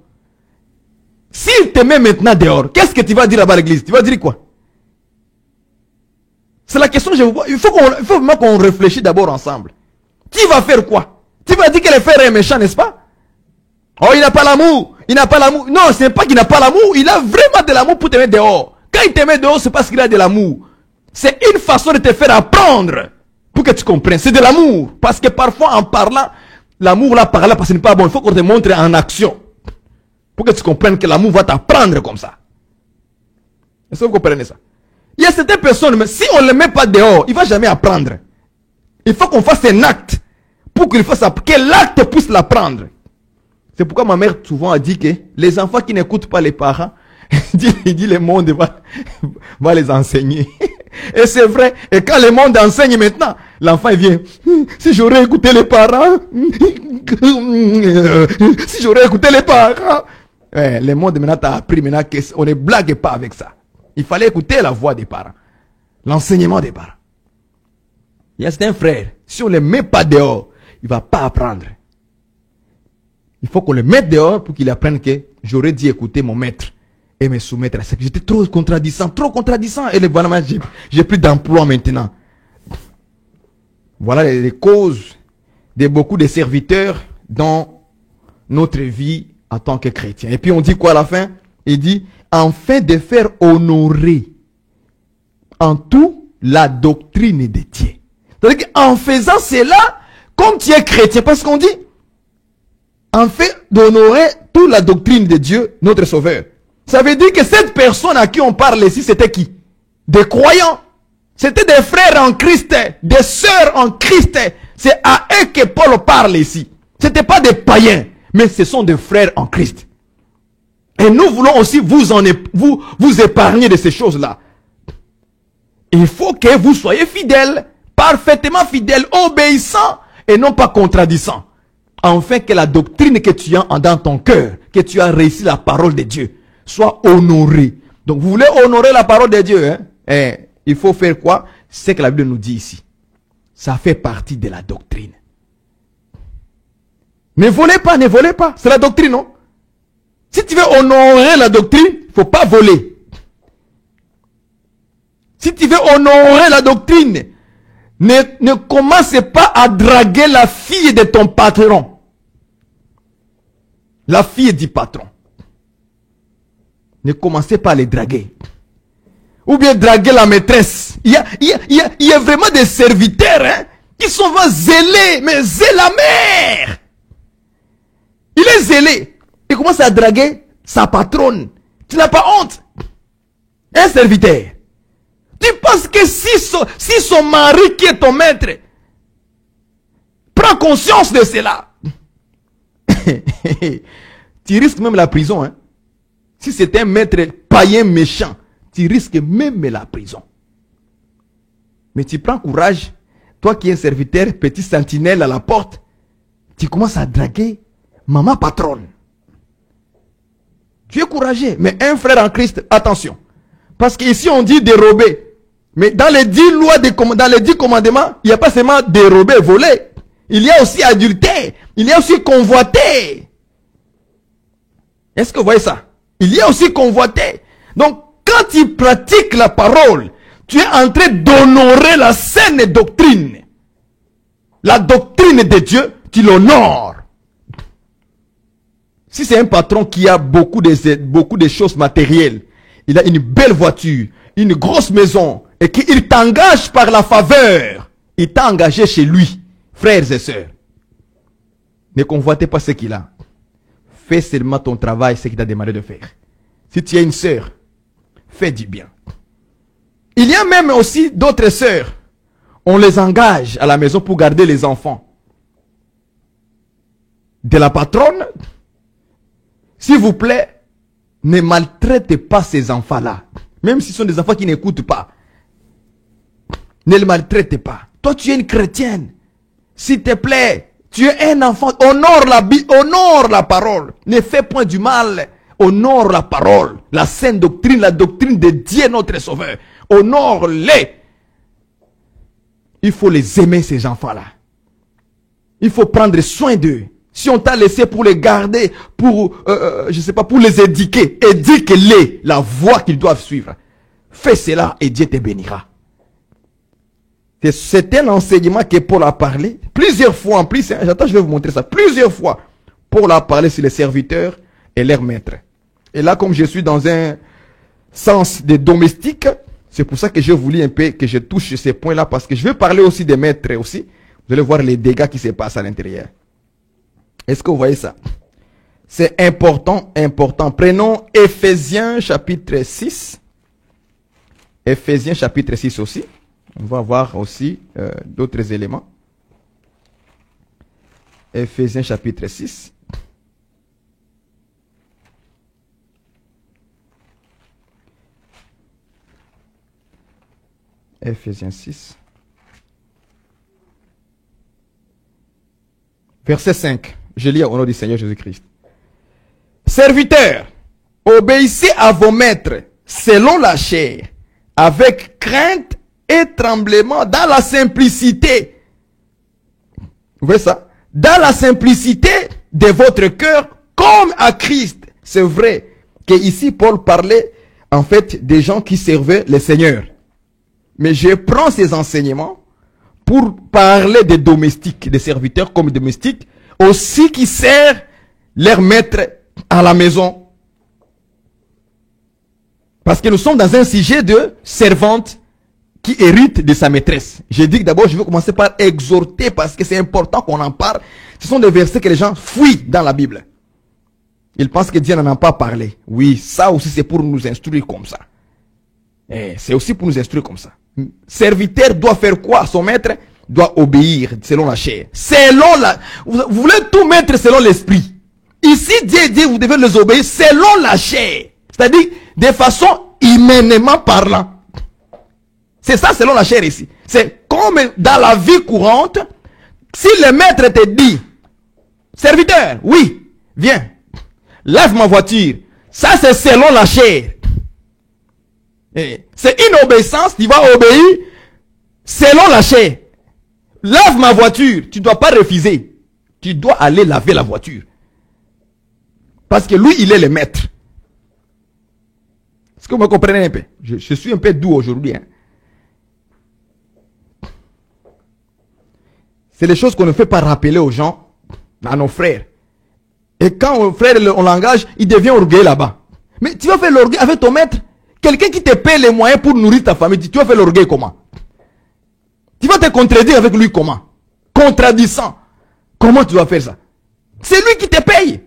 s'il te met maintenant dehors, qu'est-ce que tu vas dire là-bas à l'église? Tu vas dire quoi? C'est la question que je vous vois. Il faut vraiment qu'on réfléchisse d'abord ensemble. Tu vas faire quoi? Tu vas dire que le frère est méchant, n'est-ce pas? Oh, il n'a pas l'amour. Il n'a pas l'amour. Non, ce n'est pas qu'il n'a pas l'amour. Il a vraiment de l'amour pour te mettre dehors. Quand il te met dehors, c'est parce qu'il a de l'amour. C'est une façon de te faire apprendre. Pour que tu comprennes. C'est de l'amour. Parce que parfois, en parlant, l'amour là, par là, parce que ce n'est pas bon. Il faut qu'on te montre en action. Pour que tu comprennes que l'amour va t'apprendre comme ça. Est-ce que vous comprenez ça? Il y a certaines personnes, mais si on ne les met pas dehors, il ne va jamais apprendre. Il faut qu'on fasse un acte pour qu'il fasse que l'acte puisse l'apprendre. C'est pourquoi ma mère souvent a dit que les enfants qui n'écoutent pas les parents, il dit le monde va les enseigner. Et c'est vrai. Et quand le monde enseigne maintenant, l'enfant il vient. Si j'aurais écouté les parents, si j'aurais écouté les parents. Le monde maintenant t'a appris maintenant qu'on ne blague pas avec ça. Il fallait écouter la voix des parents. L'enseignement des parents. Il y a certains frères, si on ne les met pas dehors, il ne va pas apprendre. Il faut qu'on le mette dehors pour qu'il apprenne que j'aurais dû écouter mon maître et me soumettre à ça. J'étais trop contradisant. Et voilà, j'ai plus d'emploi maintenant. Voilà les causes de beaucoup de serviteurs dans notre vie en tant que chrétien. Et puis on dit quoi à la fin? Il dit, afin de faire honorer en tout la doctrine de Dieu. C'est-à-dire qu'en faisant cela, comme tu es chrétien, parce qu'on dit, en fait d'honorer toute la doctrine de Dieu, notre Sauveur. Ça veut dire que cette personne à qui on parle ici, c'était qui? Des croyants. C'était des frères en Christ, des sœurs en Christ. C'est à eux que Paul parle ici. Ce n'étaient pas des païens, mais ce sont des frères en Christ. Et nous voulons aussi vous épargner de ces choses-là. Il faut que vous soyez fidèles, parfaitement fidèles, obéissants et non pas contradissants. Afin que la doctrine que tu as dans ton cœur, que tu as réussi la parole de Dieu, soit honorée. Donc vous voulez honorer la parole de Dieu, hein? Et il faut faire quoi? C'est ce que la Bible nous dit ici. Ça fait partie de la doctrine. Ne volez pas, ne volez pas. C'est la doctrine, non? Si tu veux honorer la doctrine, il ne faut pas voler. Si tu veux honorer la doctrine, ne commence pas à draguer la fille de ton patron. La fille du patron. Ne commencez pas à les draguer. Ou bien draguer la maîtresse. Il y a vraiment des serviteurs hein, qui sont vraiment zélés. Mais zèle la mère. Il est zélé. Il commence à draguer sa patronne. Tu n'as pas honte. Un serviteur. Tu penses que si son mari qui est ton maître prend conscience de cela, tu risques même la prison. Hein? Si c'est un maître païen méchant, tu risques même la prison. Mais tu prends courage, toi qui es un serviteur, petit sentinelle à la porte, tu commences à draguer maman patronne. Tu es courageux, mais un frère en Christ, attention. Parce qu'ici on dit dérober. Mais dans les 10 lois, dans les 10 commandements, il n'y a pas seulement dérober, voler. Il y a aussi adultère. Il y a aussi convoiter. Est-ce que vous voyez ça? Il y a aussi convoiter. Donc, quand tu pratiques la parole, tu es en train d'honorer la saine doctrine. La doctrine de Dieu, tu l'honores. Si c'est un patron qui a beaucoup de choses matérielles, il a une belle voiture, une grosse maison, et qu'il t'engage par la faveur, il t'a engagé chez lui, frères et sœurs. Ne convoitez pas ce qu'il a. Fais seulement ton travail, ce qu'il t'a demandé de faire. Si tu as une sœur, fais du bien. Il y a même aussi d'autres sœurs. On les engage à la maison pour garder les enfants. De la patronne, s'il vous plaît, ne maltraitez pas ces enfants-là. Même si ce sont des enfants qui n'écoutent pas. Ne les maltraitez pas. Toi, tu es une chrétienne. S'il te plaît, tu es un enfant. Honore la parole. Ne fais point du mal. Honore la parole. La sainte doctrine, la doctrine de Dieu, notre Sauveur. Honore-les. Il faut les aimer, ces enfants-là. Il faut prendre soin d'eux. Si on t'a laissé pour les garder, pour, je sais pas, pour les éduquer, éduque-les la voie qu'ils doivent suivre. Fais cela et Dieu te bénira. C'est un enseignement que Paul a parlé plusieurs fois en plus. J'attends, je vais vous montrer ça. Plusieurs fois, Paul a parlé sur les serviteurs et leurs maîtres. Et là, comme je suis dans un sens de domestique, c'est pour ça que je voulais un peu que je touche ces points-là, parce que je vais parler aussi des maîtres aussi. Vous allez voir les dégâts qui se passent à l'intérieur. Est-ce que vous voyez ça? C'est important, important. Prenons Ephésiens chapitre 6. Ephésiens chapitre 6 aussi. On va voir aussi d'autres éléments. Ephésiens chapitre 6. Ephésiens 6. Verset 5. Je lis au nom du Seigneur Jésus-Christ. Serviteurs, obéissez à vos maîtres selon la chair, avec crainte et tremblement, dans la simplicité. Vous voyez ça? Dans la simplicité de votre cœur, comme à Christ. C'est vrai que ici Paul parlait en fait des gens qui servaient le Seigneur. Mais je prends ces enseignements pour parler des domestiques, des serviteurs comme domestiques, aussi qui servent leur maître à la maison. Parce que nous sommes dans un sujet de servante qui hérite de sa maîtresse. J'ai dit que d'abord, je vais commencer par exhorter parce que c'est important qu'on en parle. Ce sont des versets que les gens fuient dans la Bible. Ils pensent que Dieu n'en a pas parlé. Oui, ça aussi c'est pour nous instruire comme ça. C'est aussi pour nous instruire comme ça. Serviteur doit faire quoi? Son maître doit obéir selon la chair. Selon la... Vous voulez tout mettre selon l'esprit. Ici, Dieu dit, vous devez les obéir selon la chair. C'est-à-dire, de façon humainement parlant. C'est ça selon la chair ici. C'est comme dans la vie courante, si le maître te dit, serviteur, oui, viens, lave ma voiture. Ça c'est selon la chair. C'est une obéissance, tu vas obéir selon la chair. Lave ma voiture, tu ne dois pas refuser. Tu dois aller laver la voiture. Parce que lui, il est le maître. Est-ce que vous me comprenez un peu? Je suis un peu doux aujourd'hui. Hein? C'est les choses qu'on ne fait pas rappeler aux gens, à nos frères. Et quand un frère, on l'engage, il devient orgueilleux là-bas. Mais tu vas faire l'orgueil avec ton maître. Quelqu'un qui te paie les moyens pour nourrir ta famille, tu vas faire l'orgueil comment? Tu vas te contredire avec lui comment? Contradissant. Comment tu vas faire ça? C'est lui qui te paye.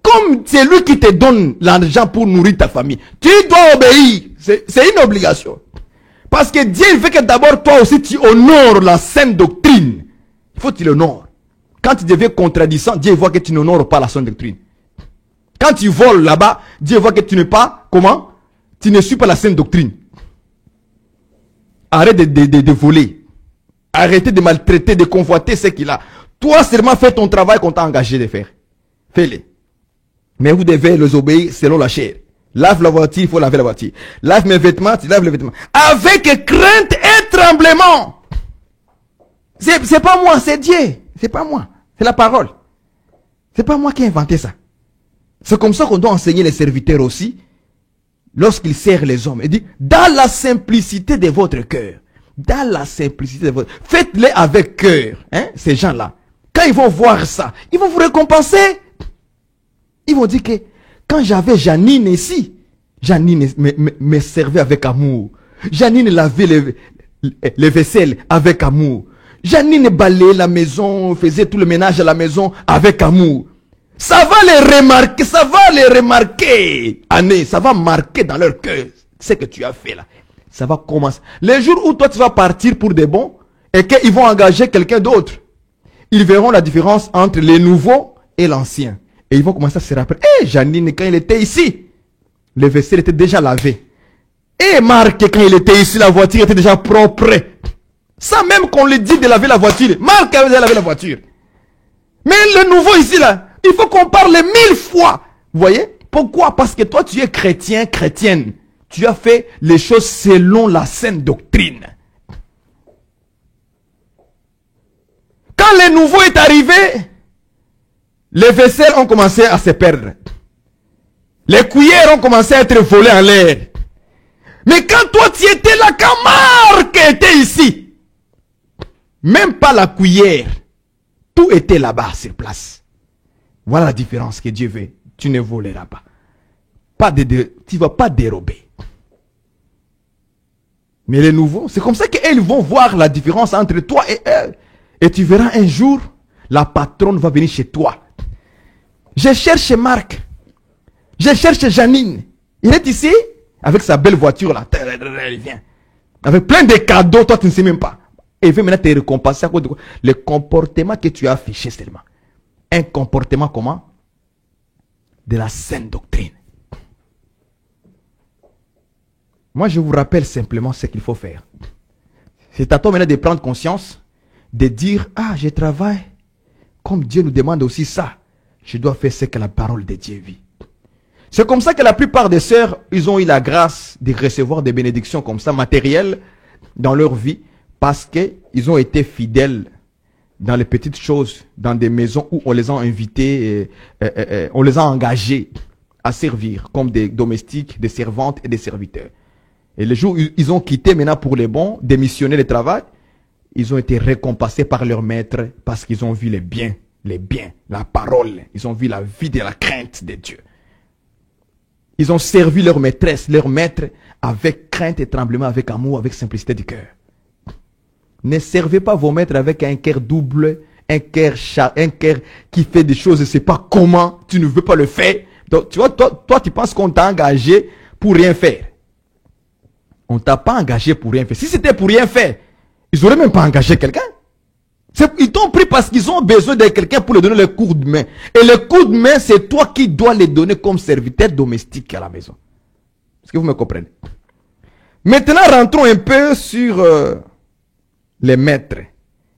Comme c'est lui qui te donne l'argent pour nourrir ta famille, tu dois obéir. C'est une obligation. Parce que Dieu veut que d'abord toi aussi tu honores la sainte doctrine. Il faut que tu l'honores. Quand tu deviens contradissant, Dieu voit que tu n'honores pas la sainte doctrine. Quand tu voles là-bas, Dieu voit que tu n'es pas, comment? Tu ne suis pas la sainte doctrine. Arrête de voler. Arrêtez de maltraiter, de convoiter ce qu'il a. Toi seulement fais ton travail qu'on t'a engagé de faire. Fais-le. Mais vous devez les obéir selon la chair. Lave la voiture, il faut laver la voiture. Lave mes vêtements, tu laves les vêtements. Avec crainte et tremblement. C'est pas moi, c'est Dieu. C'est pas moi. C'est la parole. C'est pas moi qui ai inventé ça. C'est comme ça qu'on doit enseigner les serviteurs aussi. Lorsqu'ils servent les hommes. Il dit, dans la simplicité de votre cœur. Dans la simplicité de votre... Faites-les avec cœur. Hein, ces gens-là. Quand ils vont voir ça, ils vont vous récompenser. Ils vont dire que quand j'avais Janine ici, Janine me servait avec amour. Janine lavait les vaisselles avec amour. Janine balayait la maison, faisait tout le ménage à la maison avec amour. Ça va les remarquer, ça va les remarquer. Année, ça va marquer dans leur cœur ce que tu as fait là. Ça va commencer. Les jours où toi tu vas partir pour des bons et qu'ils vont engager quelqu'un d'autre, ils verront la différence entre les nouveaux et l'ancien. Et ils vont commencer à se rappeler. Eh, Janine, quand il était ici, le vaisselle était déjà lavé. Et Marc, quand il était ici, la voiture était déjà propre. Sans même qu'on lui dise de laver la voiture. Marc avait déjà lavé la voiture. Mais le nouveau ici, là, il faut qu'on parle 1000 fois. Vous voyez? Pourquoi? Parce que toi, tu es chrétien, chrétienne. Tu as fait les choses selon la sainte doctrine. Quand le nouveau est arrivé, les vaisselles ont commencé à se perdre. Les cuillères ont commencé à être volées en l'air. Mais quand toi tu étais là, quand Marc était ici, même pas la cuillère, tout était là-bas sur place. Voilà la différence que Dieu veut. Tu ne voleras pas. Tu ne vas pas dérober. Mais les nouveaux, c'est comme ça qu'ils vont voir la différence entre toi et eux. Et tu verras un jour, la patronne va venir chez toi. Je cherche Marc. Je cherche Janine. Il est ici avec sa belle voiture là. Il vient. Avec plein de cadeaux, toi tu ne sais même pas. Et il veut maintenant te récompenser à cause de quoi? Le comportement que tu as affiché seulement. Un comportement comment? De la sainte doctrine. Moi je vous rappelle simplement ce qu'il faut faire. C'est à toi maintenant de prendre conscience, de dire, ah je travaille comme Dieu nous demande aussi ça. Je dois faire ce que la parole de Dieu dit. C'est comme ça que la plupart des sœurs, ils ont eu la grâce de recevoir des bénédictions comme ça, matérielles, dans leur vie, parce qu'ils ont été fidèles dans les petites choses, dans des maisons où on les a invités, on les a engagés à servir, comme des domestiques, des servantes et des serviteurs. Et les jours où ils ont quitté maintenant pour les bons, démissionné le travail, ils ont été récompensés par leur maître parce qu'ils ont vu les biens, la parole. Ils ont vu la vie de la crainte de Dieu. Ils ont servi leur maîtresse, leur maître, avec crainte et tremblement, avec amour, avec simplicité du cœur. Ne servez pas vos maîtres avec un cœur double, un cœur qui fait des choses et ne sait pas comment, tu ne veux pas le faire. Donc, tu vois, toi, tu penses qu'on t'a engagé pour rien faire. On t'a pas engagé pour rien faire. Si c'était pour rien faire, ils n'auraient même pas engagé quelqu'un. Ils t'ont pris parce qu'ils ont besoin de quelqu'un pour leur donner le coup de main. Et le coup de main, c'est toi qui dois les donner comme serviteur domestique à la maison. Est-ce que vous me comprenez? Maintenant, rentrons un peu sur les maîtres.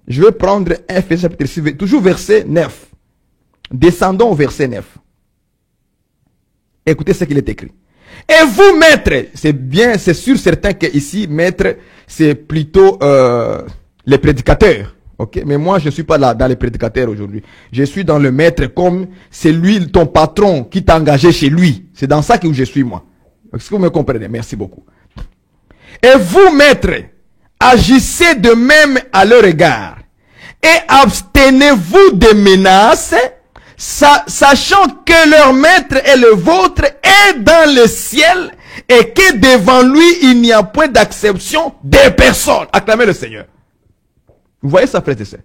Je vais prendre Ephésiens chapitre 6, toujours verset 9. Descendons au verset 9. Écoutez ce qu'il est écrit. Et vous, maîtres, c'est bien, c'est sûr certain que ici, maître, c'est plutôt les prédicateurs. Okay? Mais moi, je ne suis pas là dans les prédicateurs aujourd'hui. Je suis dans le maître comme c'est lui, ton patron, qui t'a engagé chez lui. C'est dans ça que je suis, moi. Est-ce que vous me comprenez? Merci beaucoup. Et vous, maîtres, agissez de même à leur égard. Et abstenez-vous des menaces, sachant que leur maître et le vôtre est dans le ciel et que devant lui, il n'y a point d'acception des personnes. Acclamez le Seigneur. Vous voyez ça, frère et sœurs?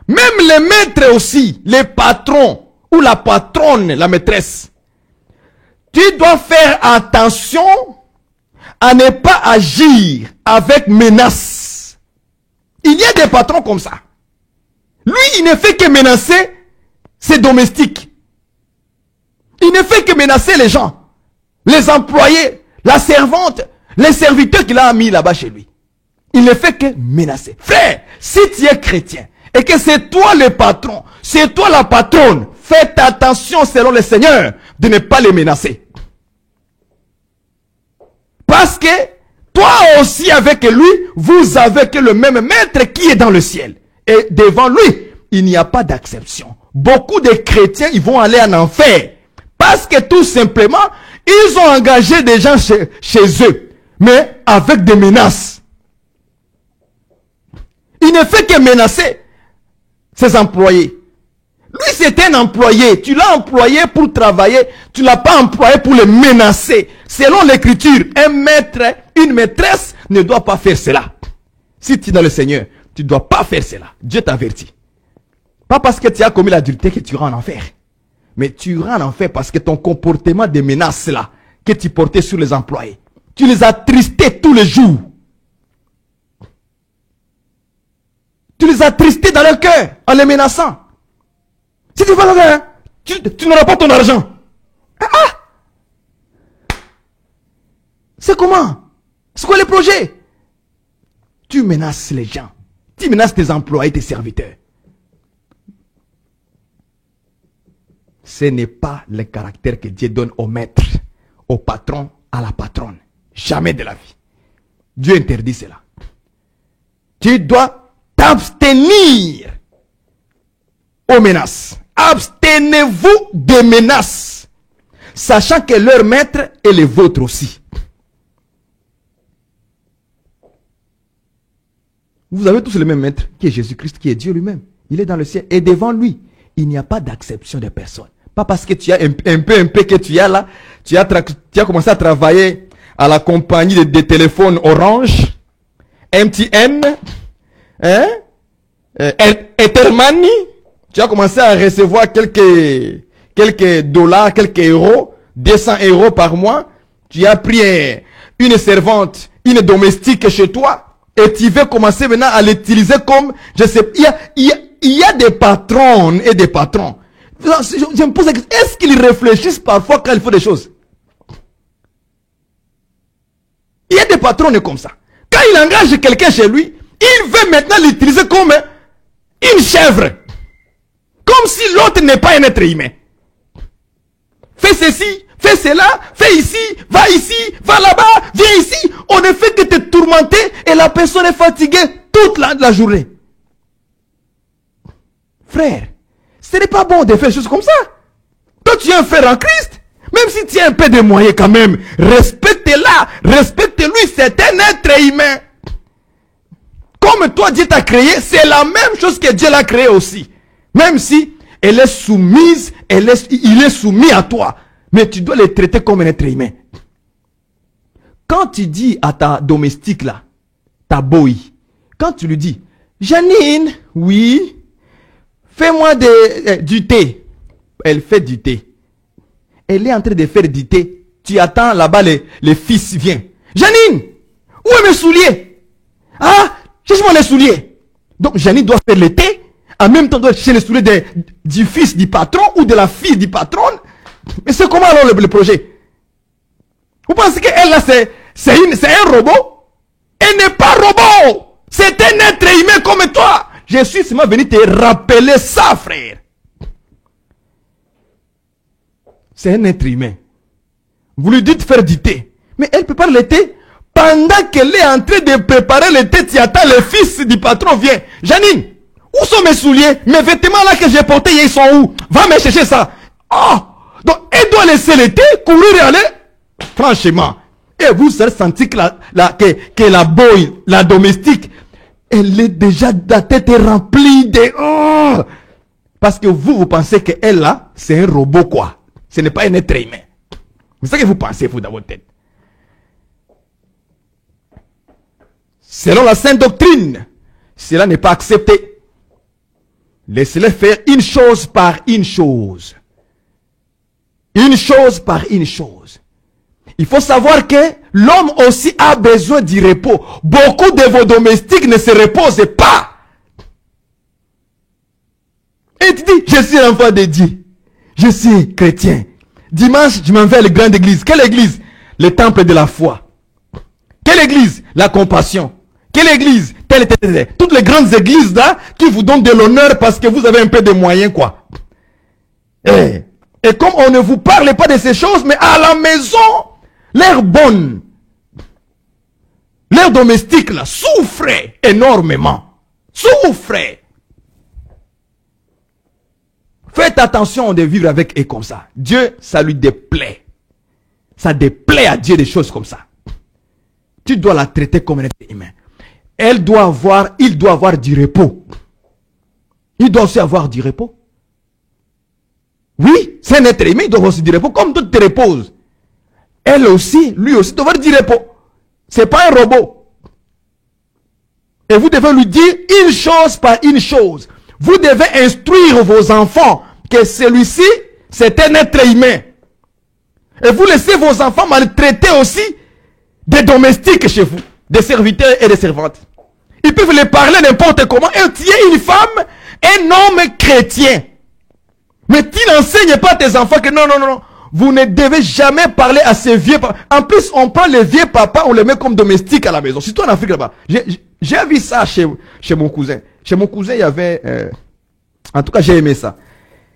Même les maîtres aussi, les patrons ou la patronne, la maîtresse, tu dois faire attention à ne pas agir avec menace. Il y a des patrons comme ça. Lui, il ne fait que menacer ses domestiques. Il ne fait que menacer les gens, les employés, la servante, les serviteurs qu'il a mis là-bas chez lui. Il ne fait que menacer. Frère, si tu es chrétien et que c'est toi le patron, c'est toi la patronne, faites attention selon le Seigneur de ne pas les menacer. Parce que toi aussi avec lui, vous avez que le même maître qui est dans le ciel. Et devant lui, il n'y a pas d'acception. Beaucoup de chrétiens, ils vont aller en enfer. Parce que tout simplement, ils ont engagé des gens chez eux. Mais avec des menaces. Il ne fait que menacer ses employés. Lui, c'est un employé. Tu l'as employé pour travailler. Tu ne l'as pas employé pour le menacer. Selon l'écriture, un maître, une maîtresse ne doit pas faire cela. Si tu es dans le Seigneur, tu ne dois pas faire cela. Dieu t'avertit. Pas parce que tu as commis l'adultère que tu iras en enfer. Mais tu iras en enfer parce que ton comportement de menace là, que tu portais sur les employés, tu les attristais tous les jours. Tu les attristais dans leur cœur en les menaçant. Si tu vas là, tu n'auras pas ton argent. C'est comment? C'est quoi le projet? Tu menaces les gens. Tu menaces tes employés, tes serviteurs. Ce n'est pas le caractère que Dieu donne au maître, au patron, à la patronne. Jamais de la vie. Dieu interdit cela. Tu dois t'abstenir aux menaces. Abstenez-vous des menaces, sachant que leur maître est le vôtre aussi. Vous avez tous le même maître, qui est Jésus-Christ, qui est Dieu lui-même. Il est dans le ciel. Et devant lui, il n'y a pas d'acception de personne. Pas parce que tu as un peu que tu as là, tu as commencé à travailler à la compagnie de téléphones Orange, MTN, Ethermani. Tu as commencé à recevoir quelques dollars, quelques euros, 200 euros par mois. Tu as pris une servante, une domestique chez toi. Et tu veux commencer maintenant à l'utiliser comme, je sais, il y a des patrons et des patrons. Je me pose la question, est-ce qu'ils réfléchissent parfois quand ils font des choses? Il y a des patrons comme ça. Quand il engage quelqu'un chez lui, il veut maintenant l'utiliser comme une chèvre. Comme si l'autre n'est pas un être humain. Fais ceci, fais cela, fais ici, va là-bas, viens ici. On ne fait que te tourmenter et la personne est fatiguée toute la journée. Frère, ce n'est pas bon de faire des choses comme ça. Toi, tu es un frère en Christ. Même si tu as un peu de moyens quand même, respecte-la, respecte-lui, c'est un être humain. Comme toi, Dieu t'a créé, c'est la même chose que Dieu l'a créé aussi. Même si elle est soumise, il est soumis à toi. Mais tu dois les traiter comme un être humain. Quand tu dis à ta domestique là, ta boy, quand tu lui dis, Janine, oui, fais-moi du thé. Elle fait du thé. Elle est en train de faire du thé. Tu attends là-bas, les fils viennent. Janine, où est mes souliers? Ah, cherche-moi les souliers. Donc Janine doit faire le thé. En même temps, doit chercher les souliers du fils du patron ou de la fille du patron. Mais c'est comment alors le projet? Vous pensez qu'elle là, c'est un robot? Elle n'est pas robot. C'est un être humain comme toi. Je suis seulement venu te rappeler ça, frère. C'est un être humain. Vous lui dites faire du thé. Mais elle prépare le thé. Pendant qu'elle est en train de préparer le thé, tu attends, le fils du patron vient. Janine, où sont mes souliers? Mes vêtements là que j'ai portés, ils sont où? Va me chercher ça. Oh! Donc, elle doit laisser le thé, courir et aller. Franchement. Et vous avez senti que la boy, la domestique, elle est déjà, la tête est remplie de... Oh! Parce que vous pensez qu'elle là, c'est un robot quoi. Ce n'est pas un être humain. C'est ça que vous pensez, vous, dans votre tête. Selon la sainte doctrine, cela n'est pas accepté. Laissez-les faire une chose par une chose. Une chose par une chose. Il faut savoir que l'homme aussi a besoin du repos. Beaucoup de vos domestiques ne se reposent pas. Et tu dis, je suis l'enfant de Dieu. Je suis chrétien. Dimanche, je m'en vais à la grande église. Quelle église? Le temple de la foi. Quelle église? La compassion. Quelle église? Telle. Toutes les grandes églises là qui vous donnent de l'honneur parce que vous avez un peu de moyens quoi. Et comme on ne vous parle pas de ces choses, mais à la maison, l'air bonne, l'air domestique là, souffrait énormément. Souffrait. Faites attention de vivre avec et comme ça. Dieu, ça lui déplaît. Ça déplaît à Dieu des choses comme ça. Tu dois la traiter comme un être humain. Il doit avoir du repos. Il doit aussi avoir du repos. Oui, c'est un être humain, il doit avoir aussi du repos, comme tout te repose. Elle aussi, lui aussi, doit avoir du repos. C'est pas un robot. Et vous devez lui dire une chose par une chose. Vous devez instruire vos enfants que celui-ci, c'est un être humain. Et vous laissez vos enfants maltraiter aussi des domestiques chez vous, des serviteurs et des servantes. Ils peuvent les parler n'importe comment. Et tu es une femme, un homme chrétien. Mais tu n'enseignes pas à tes enfants que non. Vous ne devez jamais parler à ces vieux papas. En plus, on prend les vieux papas, on les met comme domestiques à la maison. Surtout en Afrique là-bas. J'ai vu ça chez mon cousin. Chez mon cousin, il y avait... en tout cas, j'ai aimé ça.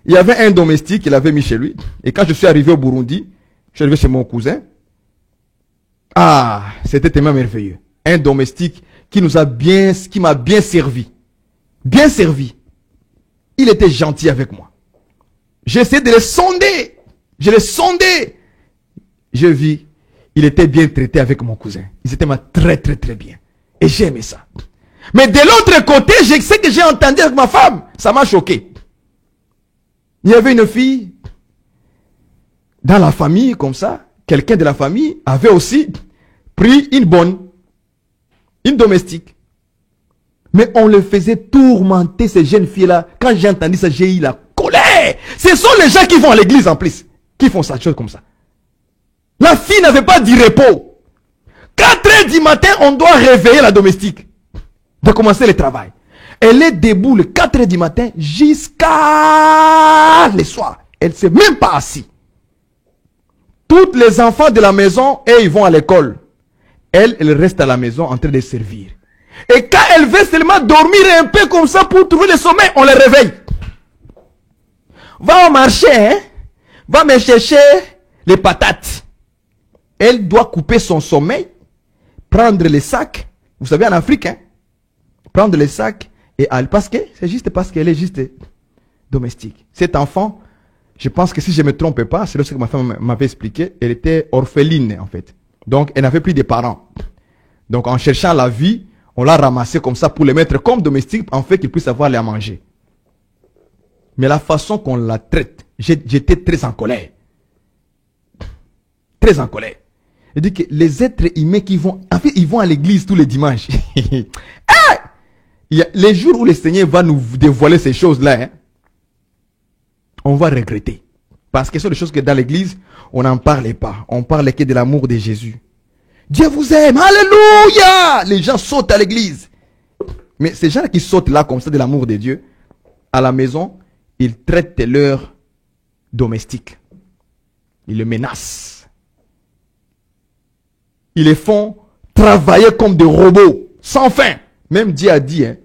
Il y avait un domestique qu'il avait mis chez lui. Et quand je suis arrivé au Burundi, je suis arrivé chez mon cousin. Ah, c'était tellement merveilleux. Un domestique qui m'a bien servi. Bien servi. Il était gentil avec moi. J'ai essayé de le sonder. Je l'ai sondé. Je vis. Il était bien traité avec mon cousin. Ils étaient très bien. Et j'ai aimé ça. Mais de l'autre côté, je sais que j'ai entendu avec ma femme. Ça m'a choqué. Il y avait une fille dans la famille comme ça. Quelqu'un de la famille avait aussi pris une domestique. Mais on le faisait tourmenter ces jeunes filles-là. Quand j'ai entendu ça, j'ai eu la colère. Ce sont les gens qui vont à l'église en plus, qui font ça, chose comme ça. La fille n'avait pas du repos. 4h du matin, on doit réveiller la domestique. De commencer le travail. Elle est debout le 4h du matin jusqu'à le soir. Elle ne s'est même pas assise. Tous les enfants de la maison, et ils vont à l'école. Elle reste à la maison en train de servir. Et quand elle veut seulement dormir un peu comme ça pour trouver le sommeil, on les réveille. Va au marché, hein? Va me chercher les patates. Elle doit couper son sommeil, prendre les sacs. Vous savez, en Afrique, hein? Prendre les sacs et aller. Parce que c'est juste parce qu'elle est juste domestique. Cet enfant, je pense que si je ne me trompe pas, c'est ce que ma femme m'avait expliqué, elle était orpheline en fait. Donc elle n'avait plus de parents. Donc en cherchant la vie, on l'a ramassé comme ça pour les mettre comme domestique, en fait qu'ils puissent avoir à manger. Mais la façon qu'on la traite, j'étais très en colère. très en colère. Il dit que les êtres humains qui vont, en fait, ils vont à l'église tous les dimanches. Il y a les jours où le Seigneur va nous dévoiler ces choses-là, hein, on va regretter. Parce que ce sont des choses que dans l'église, on n'en parlait pas. On parlait que de l'amour de Jésus. Dieu vous aime, alléluia! Les gens sautent à l'église. Mais ces gens qui sautent là comme ça de l'amour de Dieu, à la maison, ils traitent leurs domestiques. Ils les menacent. Ils les font travailler comme des robots, sans fin. Même Dieu a dit, hein,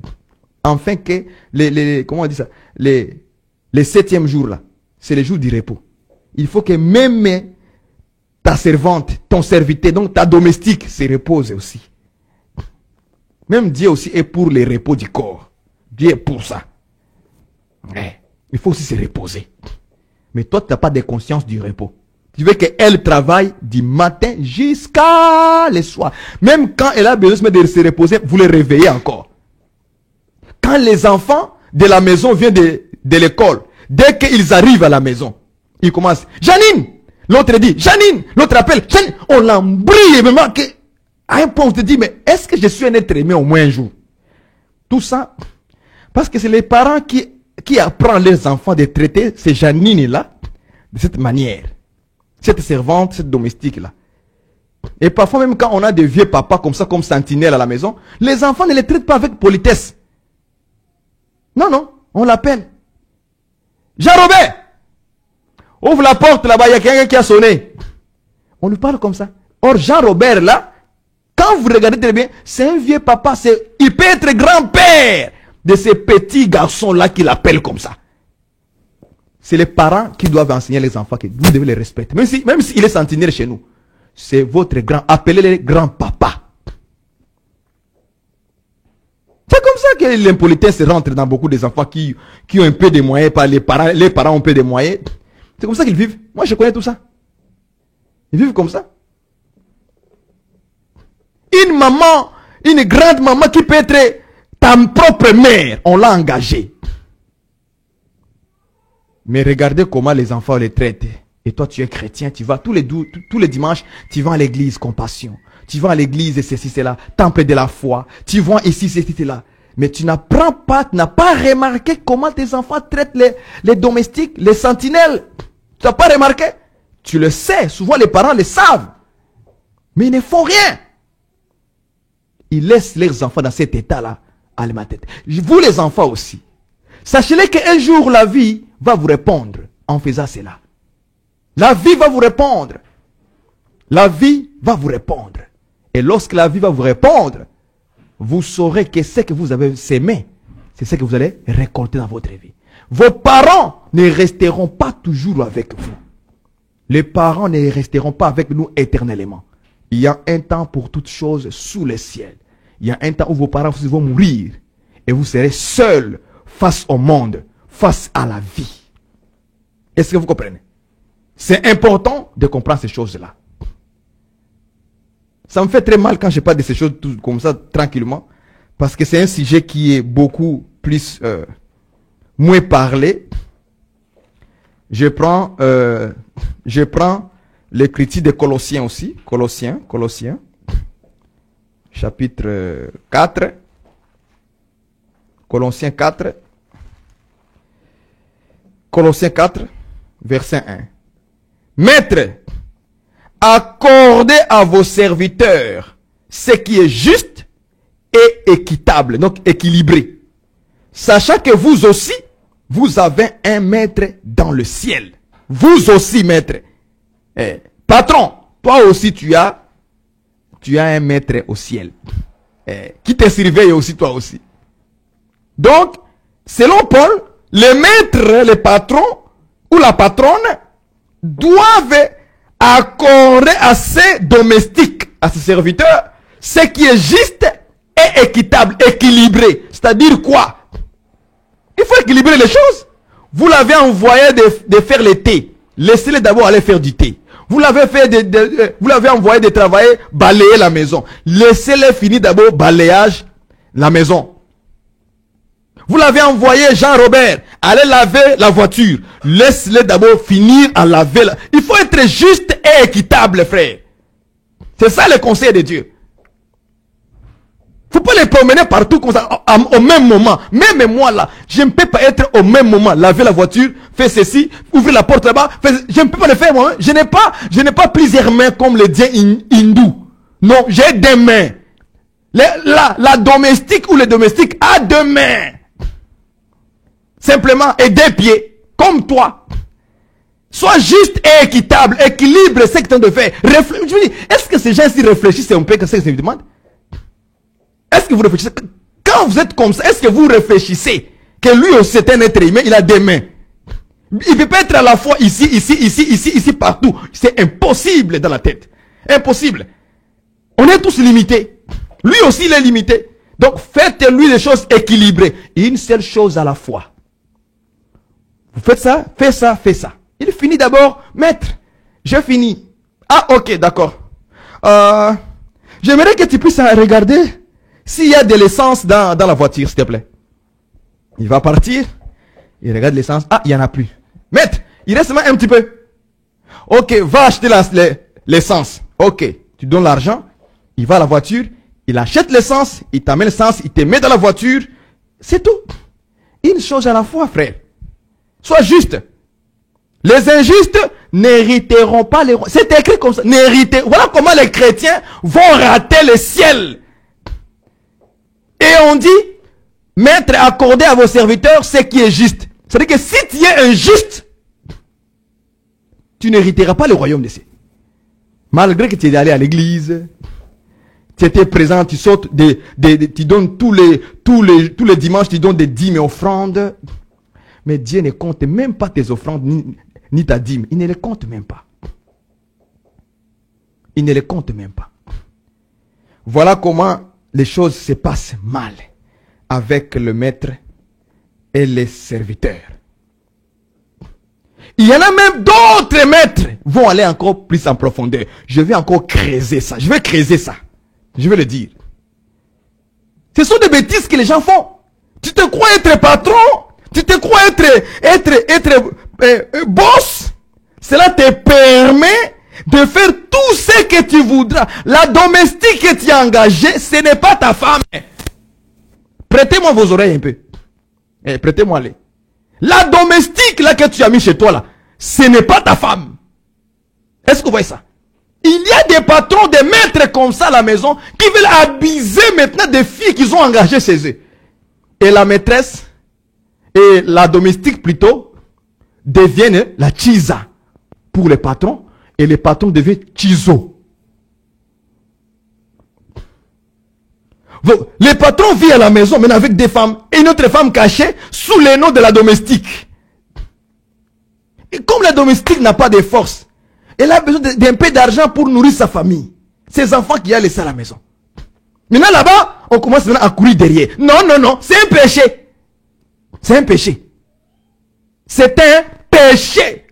enfin que comment on dit ça, les 7e jours là, c'est le jour du repos. Il faut que même ta servante, ton serviteur, donc ta domestique, se repose aussi. Même Dieu aussi est pour le repos du corps. Dieu est pour ça. Ouais. Il faut aussi se reposer. Mais toi, tu n'as pas de conscience du repos. Tu veux qu'elle travaille du matin jusqu'à le soir. Même quand elle a besoin de se reposer, vous les réveillez encore. Quand les enfants de la maison viennent de l'école, dès qu'ils arrivent à la maison, ils commencent. Janine! L'autre dit, Janine! L'autre appelle, Janine! On l'embrouille vraiment que, à un point, on se dit, mais est-ce que je suis un être aimé au moins un jour? Tout ça, parce que c'est les parents qui apprennent leurs enfants de traiter ces Janines-là de cette manière. Cette servante, cette domestique-là. Et parfois, même quand on a des vieux papas comme ça, comme sentinelle à la maison, les enfants ne les traitent pas avec politesse. Non, non, on l'appelle. Jean-Robert! Ouvre la porte là-bas, il y a quelqu'un qui a sonné. On lui parle comme ça. Or, Jean-Robert là, quand vous regardez très bien, c'est un vieux papa, il peut être grand-père de ces petits garçons-là qui l'appellent comme ça. C'est les parents qui doivent enseigner les enfants que vous devez les respecter. Même s'il est sentinelle chez nous, c'est votre grand, appelez-les grand-papa. C'est comme ça que l'impolitesse rentre dans beaucoup des enfants qui ont un peu de moyens, pas les parents ont un peu de moyens. C'est comme ça qu'ils vivent. Moi, je connais tout ça. Ils vivent comme ça. Une maman, une grande maman qui peut être ta propre mère, on l'a engagée. Mais regardez comment les enfants les traitent. Et toi, tu es chrétien, tu vas tous les dimanches, tu vas à l'église, compassion. Tu vas à l'église, et ceci, c'est là, temple de la foi. Tu vas ici, ceci, c'est là. Mais tu n'apprends pas, tu n'as pas remarqué comment tes enfants traitent les domestiques, les sentinelles. Tu n'as pas remarqué? Tu le sais, souvent les parents le savent. Mais ils ne font rien. Ils laissent leurs enfants dans cet état-là, à ma tête. Vous les enfants aussi. Sachez-le qu'un jour la vie va vous répondre en faisant cela. La vie va vous répondre. La vie va vous répondre. Et lorsque la vie va vous répondre, vous saurez que ce que vous avez sémé, c'est ce que vous allez récolter dans votre vie. Vos parents ne resteront pas toujours avec vous. Les parents ne resteront pas avec nous éternellement. Il y a un temps pour toutes choses sous le ciel. Il y a un temps où vos parents vont mourir. Et vous serez seuls face au monde, face à la vie. Est-ce que vous comprenez? C'est important de comprendre ces choses-là. Ça me fait très mal quand je parle de ces choses tout comme ça, tranquillement. Parce que c'est un sujet qui est beaucoup plus... moins parlé. Je prends l'écriture de Colossiens aussi. Colossiens. Chapitre 4. Colossiens 4. Colossiens 4, verset 1. Maître, accordez à vos serviteurs ce qui est juste et équitable, donc équilibré. Sachant que vous aussi, vous avez un maître dans le ciel. Vous aussi, maître. Patron, toi aussi, tu as un maître au ciel. Qui te surveille aussi, toi aussi. Donc, selon Paul, le maître, le patron ou la patronne doivent accorder à ses domestiques, à ses serviteurs, ce qui est juste et équitable, équilibré. C'est-à-dire quoi? Il faut équilibrer les choses. Vous l'avez envoyé de faire le thé. Laissez-le d'abord aller faire du thé. Vous l'avez envoyé de travailler, balayer la maison. Laissez-le finir d'abord balayage la maison. Vous l'avez envoyé, Jean-Robert, allez laver la voiture. Laisse-le d'abord finir à laver. Il faut être juste et équitable, frère. C'est ça le conseil de Dieu. Faut pas les promener partout comme ça, au même moment. Même moi là, je ne peux pas être au même moment. Laver la voiture, faire ceci, ouvrir la porte là-bas. Je ne peux pas le faire moi. Je n'ai pas plusieurs mains comme les dieux hindous. Non, j'ai des mains. La domestique ou le domestique a deux mains. Simplement, et des pieds, comme toi. Sois juste et équitable, équilibre ce que tu as de faire. Je me dis, est-ce que ces gens-ci réfléchissent un peu que c'est ce qu'ils demandent? Est-ce que vous réfléchissez? Quand vous êtes comme ça, est-ce que vous réfléchissez que lui aussi c'est un être humain, il a des mains? Il ne peut pas être à la fois ici, partout. C'est impossible dans la tête. Impossible. On est tous limités. Lui aussi, il est limité. Donc, faites-lui des choses équilibrées. Une seule chose à la fois. Vous faites ça, fais ça, fais ça. Il finit d'abord, maître, je finis. Ah, ok, d'accord. J'aimerais que tu puisses regarder s'il y a de l'essence dans la voiture, s'il te plaît. Il va partir, il regarde l'essence. Ah, il n'y en a plus. Maître, il reste même un petit peu. Ok, va acheter l'essence. Ok, tu donnes l'argent, il va à la voiture, il achète l'essence, il t'amène l'essence, il te met dans la voiture. C'est tout. Une chose à la fois, frère. Sois juste. Les injustes n'hériteront pas les rois. C'est écrit comme ça. N'hériter. Voilà comment les chrétiens vont rater le ciel. Et on dit, maître, accordez à vos serviteurs ce qui est juste. C'est-à-dire que si tu es injuste, tu n'hériteras pas le royaume des cieux. Malgré que tu es allé à l'église, tu étais présent, tu sautes, tu donnes tous les dimanches, tu donnes des dîmes et offrandes. Mais Dieu ne compte même pas tes offrandes ni ta dîme. Il ne les compte même pas. Il ne les compte même pas. Voilà comment les choses se passent mal avec le maître et les serviteurs. Il y en a même d'autres maîtres vont aller encore plus en profondeur. Je vais encore creuser ça. Je vais creuser ça. Je vais le dire. Ce sont des bêtises que les gens font. Tu te crois être patron. Tu te crois être boss. Cela te permet de faire tout ce que tu voudras. La domestique que tu as engagée, ce n'est pas ta femme. Prêtez-moi vos oreilles un peu. Prêtez-moi les. La domestique là que tu as mis chez toi là, ce n'est pas ta femme. Est-ce que vous voyez ça? Il y a des patrons, des maîtres comme ça à la maison qui veulent abuser maintenant des filles qu'ils ont engagées chez eux. Et la maîtresse et la domestique plutôt deviennent la chisa pour les patrons et les patrons deviennent chizo. Les patrons vivent à la maison maintenant avec des femmes et une autre femme cachée sous le nom de la domestique. Et comme la domestique n'a pas de force, elle a besoin d'un peu d'argent pour nourrir sa famille. Ses enfants qui a laissé à la maison. Maintenant là-bas, on commence maintenant à courir derrière. Non, non, non, c'est un péché. C'est un péché. C'est un péché.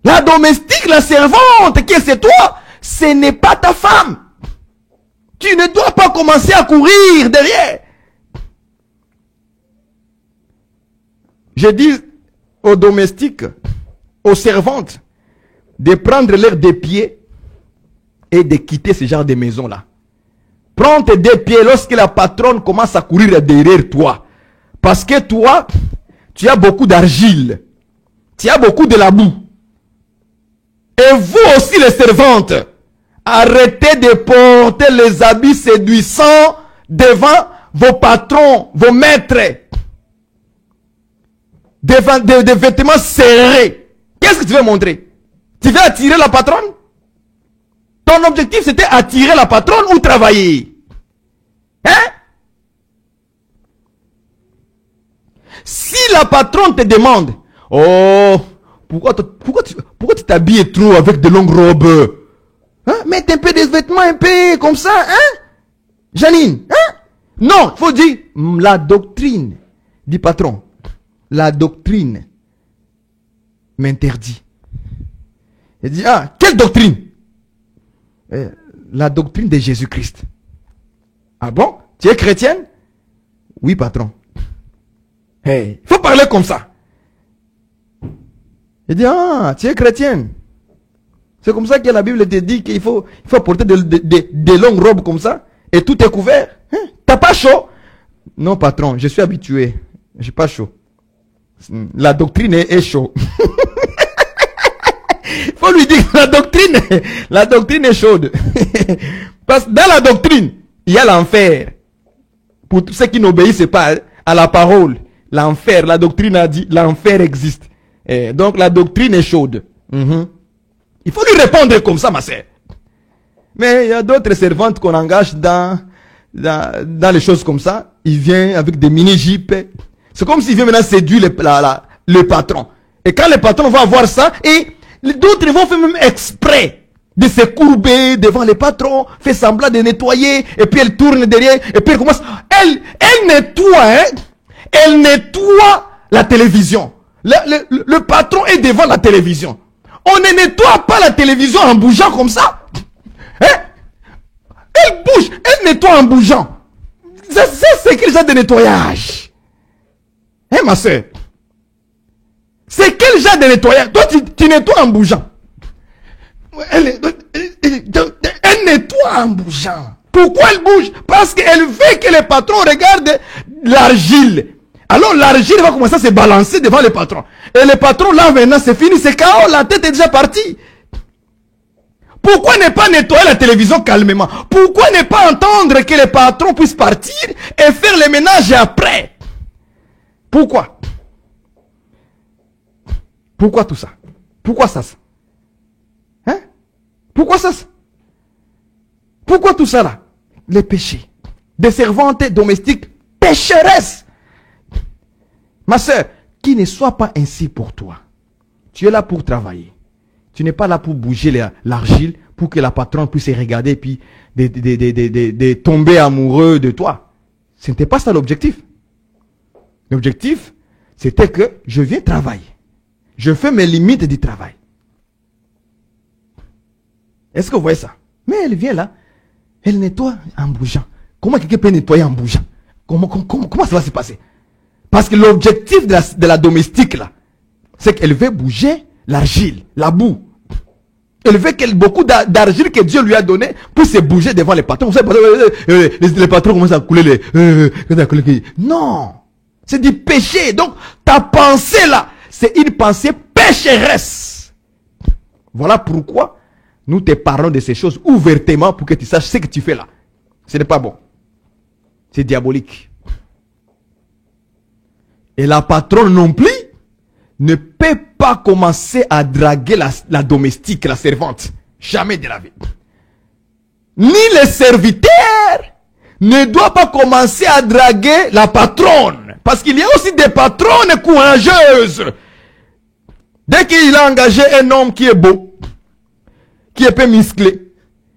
La domestique, la servante, qui c'est toi, ce n'est pas ta femme. Tu ne dois pas commencer à courir derrière. Je dis aux domestiques, aux servantes, de prendre l'air des pieds et de quitter ce genre de maison-là. Prends tes deux pieds lorsque la patronne commence à courir derrière toi. Parce que toi, tu as beaucoup d'argile. Tu as beaucoup de la boue. Et vous aussi les servantes, arrêtez de porter les habits séduisants devant vos patrons, vos maîtres. Des vêtements serrés. Qu'est-ce que tu veux montrer? Tu veux attirer la patronne? Ton objectif c'était attirer la patronne ou travailler? Hein? Si la patronne te demande, oh, pourquoi tu t'habilles trop avec de longues robes? Hein? Mets un peu des vêtements un peu comme ça, hein? Janine, hein? Non, il faut dire la doctrine du patron. La doctrine m'interdit. Il dit, ah, quelle doctrine? La doctrine de Jésus-Christ. Ah bon? Tu es chrétienne? Oui, patron. Hey, il faut parler comme ça. Il dit, ah, tu es chrétienne. C'est comme ça que la Bible te dit qu'il faut porter des longues robes comme ça et tout est couvert. Hein? T'as pas chaud? Non, patron, je suis habitué. J'ai pas chaud. La doctrine est chaud. Il faut lui dire que la doctrine est chaude. Parce que dans la doctrine, il y a l'enfer. Pour tous ceux qui n'obéissent pas à la parole, l'enfer, la doctrine a dit, l'enfer existe. Et donc la doctrine est chaude. Il faut lui répondre comme ça, ma sœur. Mais il y a d'autres servantes qu'on engage dans les choses comme ça. Il vient avec des mini-jipes. C'est comme s'il vient maintenant séduire le patron. Et quand le patron va voir ça, et d'autres vont faire même exprès de se courber devant le patron, fait semblant de nettoyer, et puis elle tourne derrière, et puis elle commence, elle nettoie, hein, elle nettoie la télévision. Le patron est devant la télévision. On ne nettoie pas la télévision en bougeant comme ça. Hein? Elle bouge, elle nettoie en bougeant. C'est quel genre de nettoyage? Hein, ma soeur? C'est quel genre de nettoyage? Toi, tu nettoies en bougeant. Elle nettoie en bougeant. Pourquoi elle bouge? Parce qu'elle veut que le patron regarde l'argile. Alors l'argile va commencer à se balancer devant le patron. Et le patron, là maintenant, c'est fini, c'est KO, la tête est déjà partie. Pourquoi ne pas nettoyer la télévision calmement? Pourquoi ne pas entendre que le patron puisse partir et faire le ménage après? Pourquoi? Pourquoi tout ça? Pourquoi ça? Hein? Pourquoi ça? Pourquoi tout ça là? Les péchés. Des servantes domestiques pécheresses. Ma soeur, qu'il ne soit pas ainsi pour toi. Tu es là pour travailler. Tu n'es pas là pour bouger l'argile pour que la patronne puisse regarder et puis de tomber amoureux de toi. Ce n'était pas ça l'objectif. L'objectif, c'était que je viens travailler. Je fais mes limites du travail. Est-ce que vous voyez ça? Mais elle vient là, elle nettoie en bougeant. Comment quelqu'un peut nettoyer en bougeant? Comment ça va se passer? Parce que l'objectif de la domestique là, c'est qu'elle veut bouger l'argile, la boue. Elle veut que beaucoup d'argile que Dieu lui a donné puisse se bouger devant les patrons. Vous savez, les patrons commencent à couler Non! C'est du péché. Donc, ta pensée là, c'est une pensée pécheresse. Voilà pourquoi nous te parlons de ces choses ouvertement pour que tu saches ce que tu fais là. Ce n'est pas bon. C'est diabolique. Et la patronne non plus ne peut pas commencer à draguer la domestique, la servante. Jamais de la vie. Ni le serviteur ne doit pas commencer à draguer la patronne. Parce qu'il y a aussi des patronnes courageuses. Dès qu'il a engagé un homme qui est beau, qui est peu musclé,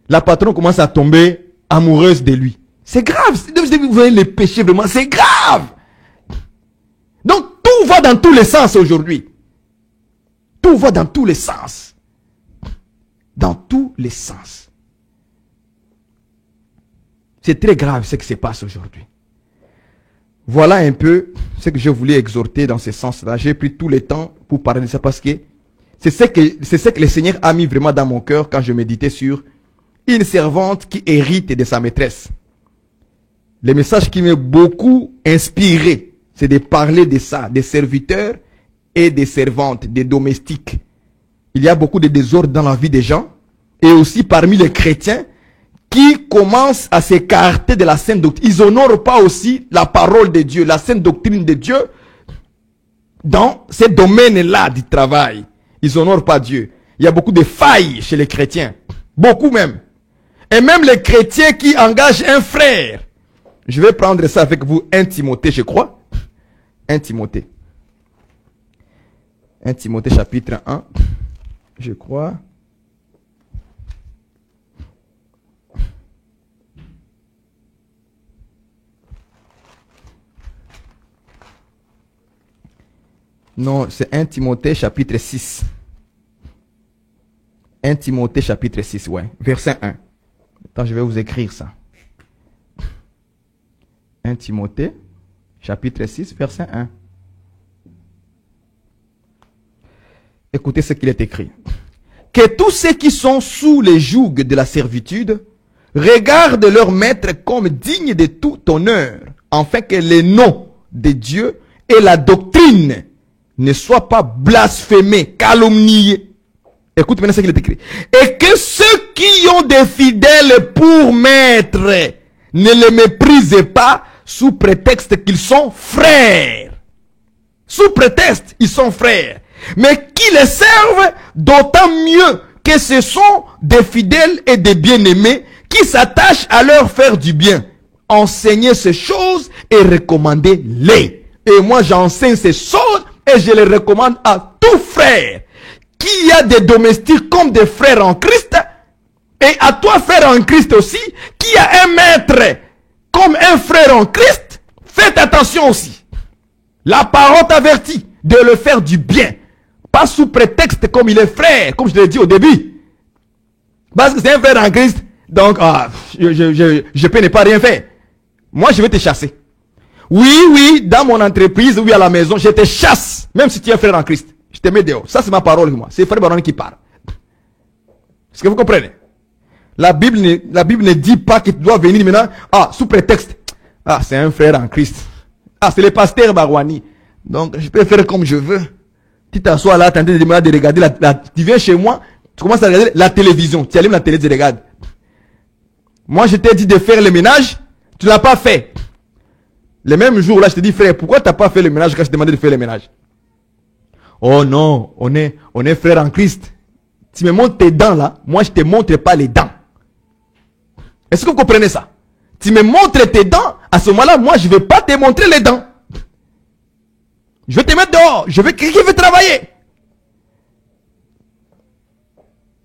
la patronne commence à tomber amoureuse de lui. C'est grave. Vous voyez les péchés vraiment, c'est grave. Donc tout va dans tous les sens aujourd'hui. Tout va dans tous les sens. Dans tous les sens. C'est très grave ce qui se passe aujourd'hui. Voilà un peu ce que je voulais exhorter dans ce sens-là. J'ai pris tout le temps pour parler de ça parce que c'est ce que le Seigneur a mis vraiment dans mon cœur quand je méditais sur une servante qui hérite de sa maîtresse. Le message qui m'a beaucoup inspiré, c'est de parler de ça, des serviteurs et des servantes, des domestiques. Il y a beaucoup de désordre dans la vie des gens et aussi parmi les chrétiens qui commencent à s'écarter de la sainte doctrine. Ils n'honorent pas aussi la parole de Dieu, la sainte doctrine de Dieu dans ces domaines-là du travail. Ils n'honorent pas Dieu. Il y a beaucoup de failles chez les chrétiens. Beaucoup même. Et même les chrétiens qui engagent un frère. Je vais prendre ça avec vous, 1 Timothée, je crois. 1 Timothée. 1 Timothée chapitre 1, je crois. Non, c'est 1 Timothée chapitre 6. 1 Timothée chapitre 6, ouais. Verset 1. Attends, je vais vous écrire ça. 1 Timothée chapitre 6, verset 1. Écoutez ce qu'il est écrit. Que tous ceux qui sont sous les jougs de la servitude regardent leur maître comme digne de tout honneur, afin que les noms de Dieu et la doctrine ne soient pas blasphémés, calomniés. Écoute maintenant ce qu'il est écrit. Et que ceux qui ont des fidèles pour maître ne les méprisent pas sous prétexte qu'ils sont frères. Sous prétexte, ils sont frères. Mais qui les servent d'autant mieux que ce sont des fidèles et des bien-aimés qui s'attachent à leur faire du bien. Enseignez ces choses et recommandez-les. Et moi j'enseigne ces choses et je les recommande à tout frère. Qui a des domestiques comme des frères en Christ, et à toi frère en Christ aussi, qui a un maître comme un frère en Christ, faites attention aussi. La parole t'avertit de le faire du bien. Pas sous prétexte comme il est frère, comme je l'ai dit au début. Parce que c'est un frère en Christ, donc je peux ne pas rien faire. Moi je vais te chasser. Oui, dans mon entreprise, oui à la maison, je te chasse, même si tu es frère en Christ. Je te mets dehors. Ça, c'est ma parole, moi. C'est Frère Baron qui parle. Est-ce que vous comprenez? La Bible ne dit pas que tu dois venir maintenant, sous prétexte. C'est un frère en Christ. C'est le pasteur Barouani. Donc, je peux faire comme je veux. Tu t'assois là, tu es en train de regarder tu viens chez moi, tu commences à regarder la télévision. Tu allumes la télé, tu regardes. Moi, je t'ai dit de faire le ménage, tu ne l'as pas fait. Le même jour, là, je te dis, frère, pourquoi tu n'as pas fait le ménage quand je te demandais de faire le ménage? Oh non, on est frères en Christ. Tu me montres tes dents là, moi je te montre pas les dents. Est-ce que vous comprenez ça? Tu me montres tes dents, à ce moment-là, moi je vais pas te montrer les dents. Je vais te mettre dehors, je vais travailler.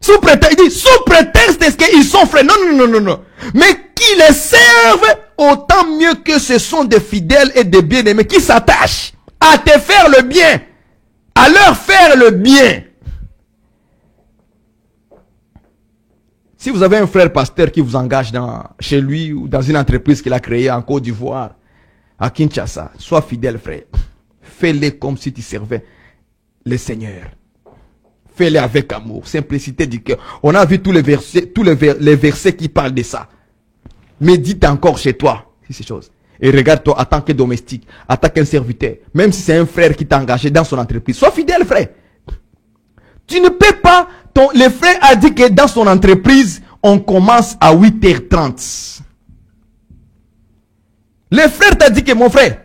Sous prétexte, il dit, sous prétexte est-ce qu'ils sont frères? Non. Mais qui les servent autant mieux que ce sont des fidèles et des bien-aimés qui s'attachent à te faire le bien. À leur faire le bien. Si vous avez un frère pasteur qui vous engage chez lui ou dans une entreprise qu'il a créée en Côte d'Ivoire, à Kinshasa, sois fidèle frère. Fais-le comme si tu servais le Seigneur. Fais-le avec amour, simplicité du cœur. On a vu tous les versets qui parlent de ça. Médite encore chez toi, si ces choses. Et regarde-toi en tant que domestique, en tant qu'un serviteur. Même si c'est un frère qui t'a engagé dans son entreprise. Sois fidèle, frère. Tu ne peux pas... Le frère a dit que dans son entreprise, on commence à 8h30. Le frère t'a dit que mon frère,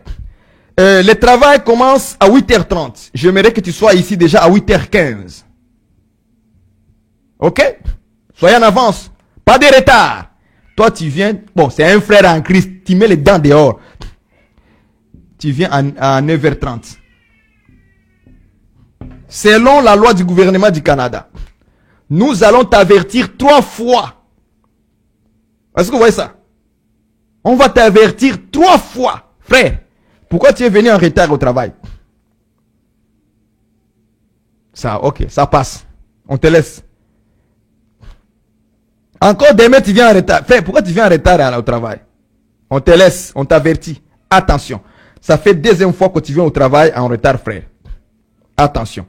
le travail commence à 8h30. J'aimerais que tu sois ici déjà à 8h15. Ok? Soyez en avance. Pas de retard. Toi, tu viens, bon, c'est un frère en Christ, tu mets les dents dehors. Tu viens à 9h30. Selon la loi du gouvernement du Canada, nous allons t'avertir 3 fois. Est-ce que vous voyez ça? On va t'avertir 3 fois. Frère, pourquoi tu es venu en retard au travail? Ça, ok, ça passe. On te laisse. Encore demain, tu viens en retard. Frère, pourquoi tu viens en retard au travail? On te laisse, on t'avertit. Attention. Ça fait 2e fois que tu viens au travail en retard, frère. Attention.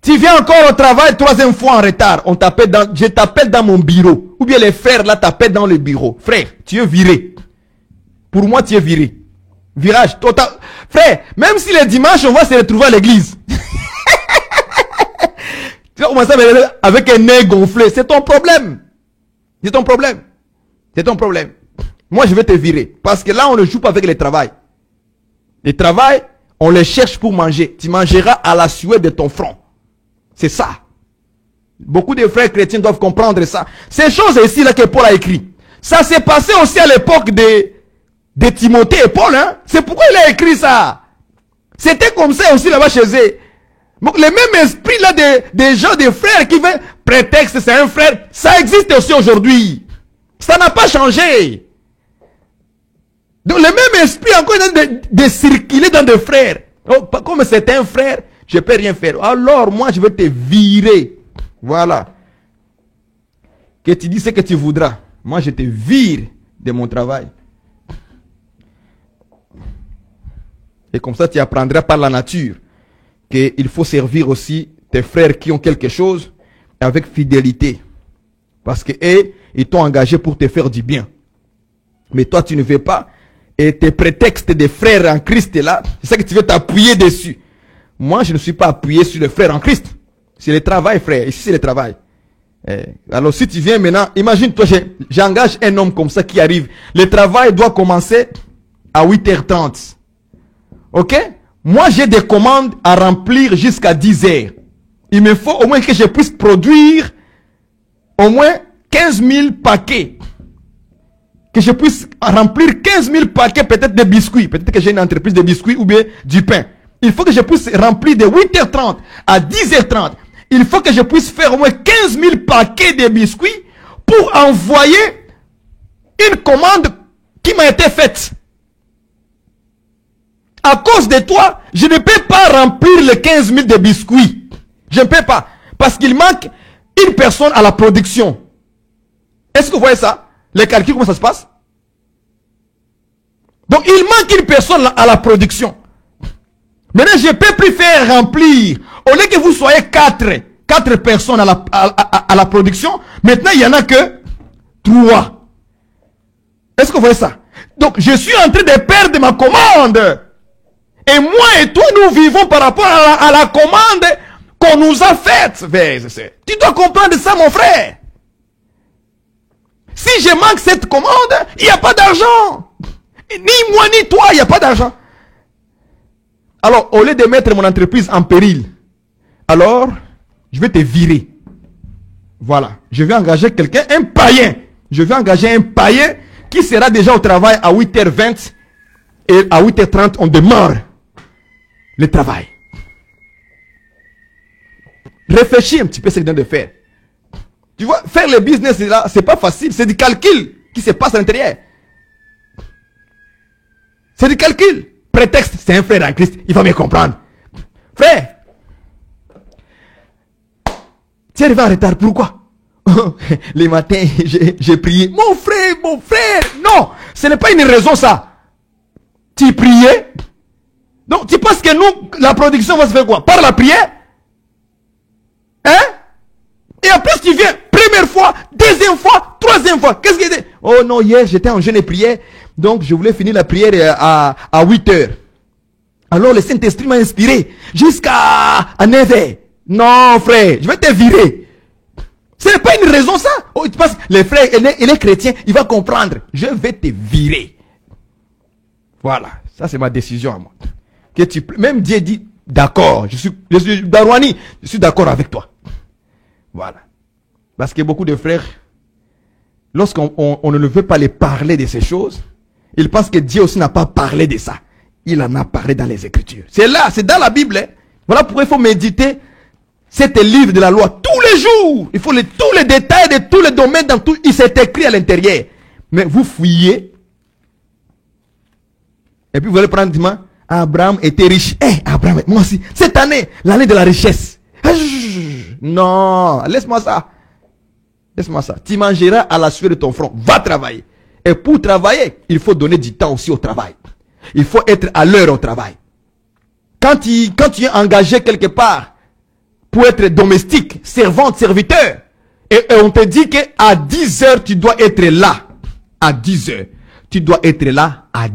Tu viens encore au travail 3e fois en retard. Je t'appelle dans mon bureau. Ou bien les frères là t'appellent dans le bureau. Frère, tu es viré. Pour moi, tu es viré. Virage total. Frère, même si le dimanche, on va se retrouver à l'église. Tu vas commencer avec un nez gonflé. C'est ton problème. C'est ton problème. C'est ton problème. Moi, je vais te virer. Parce que là, on ne joue pas avec le travail. Le travail, on le cherche pour manger. Tu mangeras à la sueur de ton front. C'est ça. Beaucoup de frères chrétiens doivent comprendre ça. Ces choses ici là que Paul a écrit. Ça s'est passé aussi à l'époque de Timothée et Paul. Hein? C'est pourquoi il a écrit ça. C'était comme ça aussi là-bas chez eux. Le même esprit là des gens, des frères qui veulent prétexte, c'est un frère. Ça existe aussi aujourd'hui. Ça n'a pas changé. Donc le même esprit encore de circuler dans des frères. Oh, comme c'est un frère, je ne peux rien faire. Alors moi je vais te virer. Voilà. Que tu dis ce que tu voudras. Moi je te vire de mon travail. Et comme ça, tu apprendras par la nature qu'il faut servir aussi tes frères qui ont quelque chose avec fidélité. Parce que eux, ils t'ont engagé pour te faire du bien. Mais toi, tu ne veux pas. Et tes prétextes des frères en Christ est là. C'est ça que tu veux t'appuyer dessus. Moi, je ne suis pas appuyé sur les frères en Christ. C'est le travail, frère. Ici, c'est le travail. Alors, si tu viens maintenant, imagine-toi, j'engage un homme comme ça qui arrive. Le travail doit commencer à 8h30. Ok? Moi, j'ai des commandes à remplir jusqu'à 10h. Il me faut au moins que je puisse produire au moins 15 000 paquets. Que je puisse remplir 15 000 paquets peut-être de biscuits. Peut-être que j'ai une entreprise de biscuits ou bien du pain. Il faut que je puisse remplir de 8h30 à 10h30. Il faut que je puisse faire au moins 15 000 paquets de biscuits pour envoyer une commande qui m'a été faite. À cause de toi, je ne peux pas remplir les 15 000 de biscuits. Je ne peux pas. Parce qu'il manque une personne à la production. Est-ce que vous voyez ça? Les calculs, comment ça se passe? Donc, il manque une personne à la production. Maintenant, je ne peux plus faire remplir. Au lieu que vous soyez 4 personnes à la production, maintenant, il n'y en a que 3. Est-ce que vous voyez ça? Donc, je suis en train de perdre ma commande. Et moi et toi, nous vivons par rapport à la commande qu'on nous a faite. Tu dois comprendre ça, mon frère. Si je manque cette commande, il n'y a pas d'argent. Ni moi ni toi, il n'y a pas d'argent. Alors, au lieu de mettre mon entreprise en péril, alors, je vais te virer. Voilà. Je vais engager quelqu'un, un païen. Je vais engager un païen qui sera déjà au travail à 8h20 et à 8h30, on démarre le travail. Réfléchis un petit peu ce que tu viens de faire. Tu vois, faire le business là, c'est pas facile. C'est du calcul qui se passe à l'intérieur. C'est du calcul. Prétexte, c'est un frère en Christ. Il va me comprendre. Frère, tu es arrivé en retard. Pourquoi? Les matins, j'ai prié. Mon frère, non. Ce n'est pas une raison ça. Tu priais. Donc, tu penses que nous, la production va se faire quoi? Par la prière? Hein? Et en plus, tu viens, première fois, deuxième fois, troisième fois. Qu'est-ce qu'il dit? Oh non, hier, j'étais en jeûne et prière. Donc, je voulais finir la prière à 8h. Alors, le Saint-Esprit m'a inspiré jusqu'à 9h. Non, frère, je vais te virer. Ce n'est pas une raison, ça. Oh, tu penses, les frères, il est chrétien, il va comprendre. Je vais te virer. Voilà, ça c'est ma décision à moi. Même Dieu dit, d'accord, je suis Darwani, je suis d'accord avec toi. Voilà. Parce que beaucoup de frères, lorsqu'on ne veut pas les parler de ces choses, ils pensent que Dieu aussi n'a pas parlé de ça. Il en a parlé dans les Écritures. C'est là, c'est dans la Bible. Hein. Voilà pourquoi il faut méditer cet livre de la loi tous les jours. Il faut tous les détails de tous les domaines, dans tout, il s'est écrit à l'intérieur. Mais vous fouillez. Et puis vous allez prendre dimanche. Abraham était riche. Abraham, moi aussi. Cette année, l'année de la richesse. Non, laisse-moi ça. Laisse-moi ça. Tu mangeras à la sueur de ton front. Va travailler. Et pour travailler, il faut donner du temps aussi au travail. Il faut être à l'heure au travail. Quand tu es engagé quelque part pour être domestique, servante, serviteur, et on te dit qu'à 10h, tu dois être là. À 10h. Tu dois être là à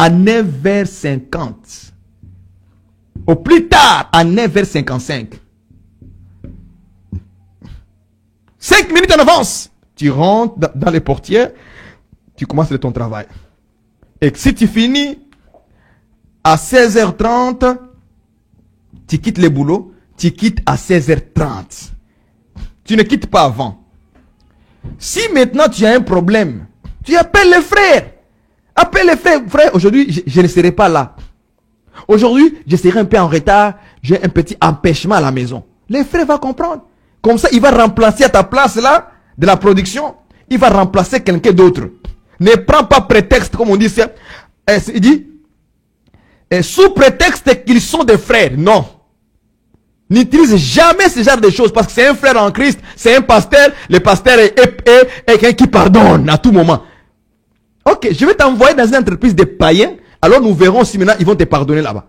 9h50. Au plus tard, à 9h55. 5 minutes en avance. Tu rentres dans les portières, tu commences ton travail. Et si tu finis à 16h30, tu quittes le boulot, tu quittes à 16h30. Tu ne quittes pas avant. Si maintenant tu as un problème, tu appelles les frères. Appelle les frères. Frère, aujourd'hui, je ne serai pas là. Aujourd'hui, je serai un peu en retard. J'ai un petit empêchement à la maison. Les frères vont comprendre. Comme ça, il va remplacer à ta place là, de la production, il va remplacer quelqu'un d'autre. Ne prends pas prétexte, comme on dit ça. Il dit, sous prétexte qu'ils sont des frères. Non. N'utilise jamais ce genre de choses parce que c'est un frère en Christ, c'est un pasteur. Le pasteur est quelqu'un qui pardonne à tout moment. Ok, je vais t'envoyer dans une entreprise de païens. alors nous verrons si maintenant ils vont te pardonner là-bas.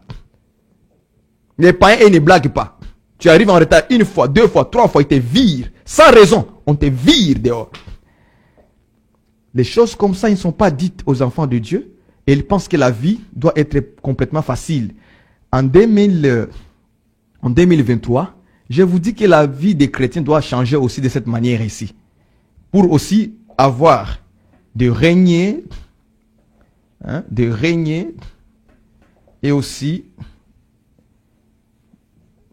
Les païens, ils ne blaguent pas. Tu arrives en retard une fois, deux fois, trois fois, ils te virent. Sans raison, on te vire dehors. Les choses comme ça, ils ne sont pas dites aux enfants de Dieu. Et ils pensent que la vie doit être complètement facile. En 2023, je vous dis que la vie des chrétiens doit changer aussi de cette manière ici. Pour aussi avoir de régner, et aussi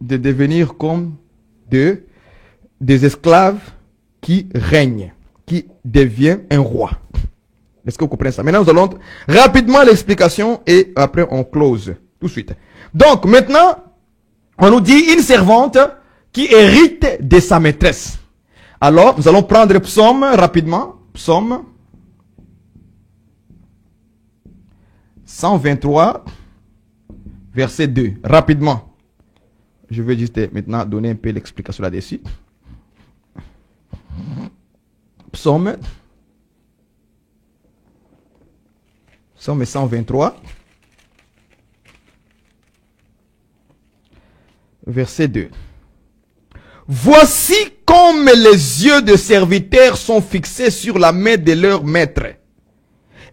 de devenir comme des esclaves qui règnent, qui devient un roi. Est-ce que vous comprenez ça? Maintenant, nous allons rapidement l'explication et après on close tout de suite. Donc, maintenant, on nous dit une servante qui hérite de sa maîtresse. Alors, nous allons prendre Psaume rapidement. Psaume 123, verset 2. Rapidement. Je vais juste maintenant donner un peu l'explication là-dessus. Psaume 123, verset 2. Voici comme les yeux de serviteurs sont fixés sur la main de leur maître,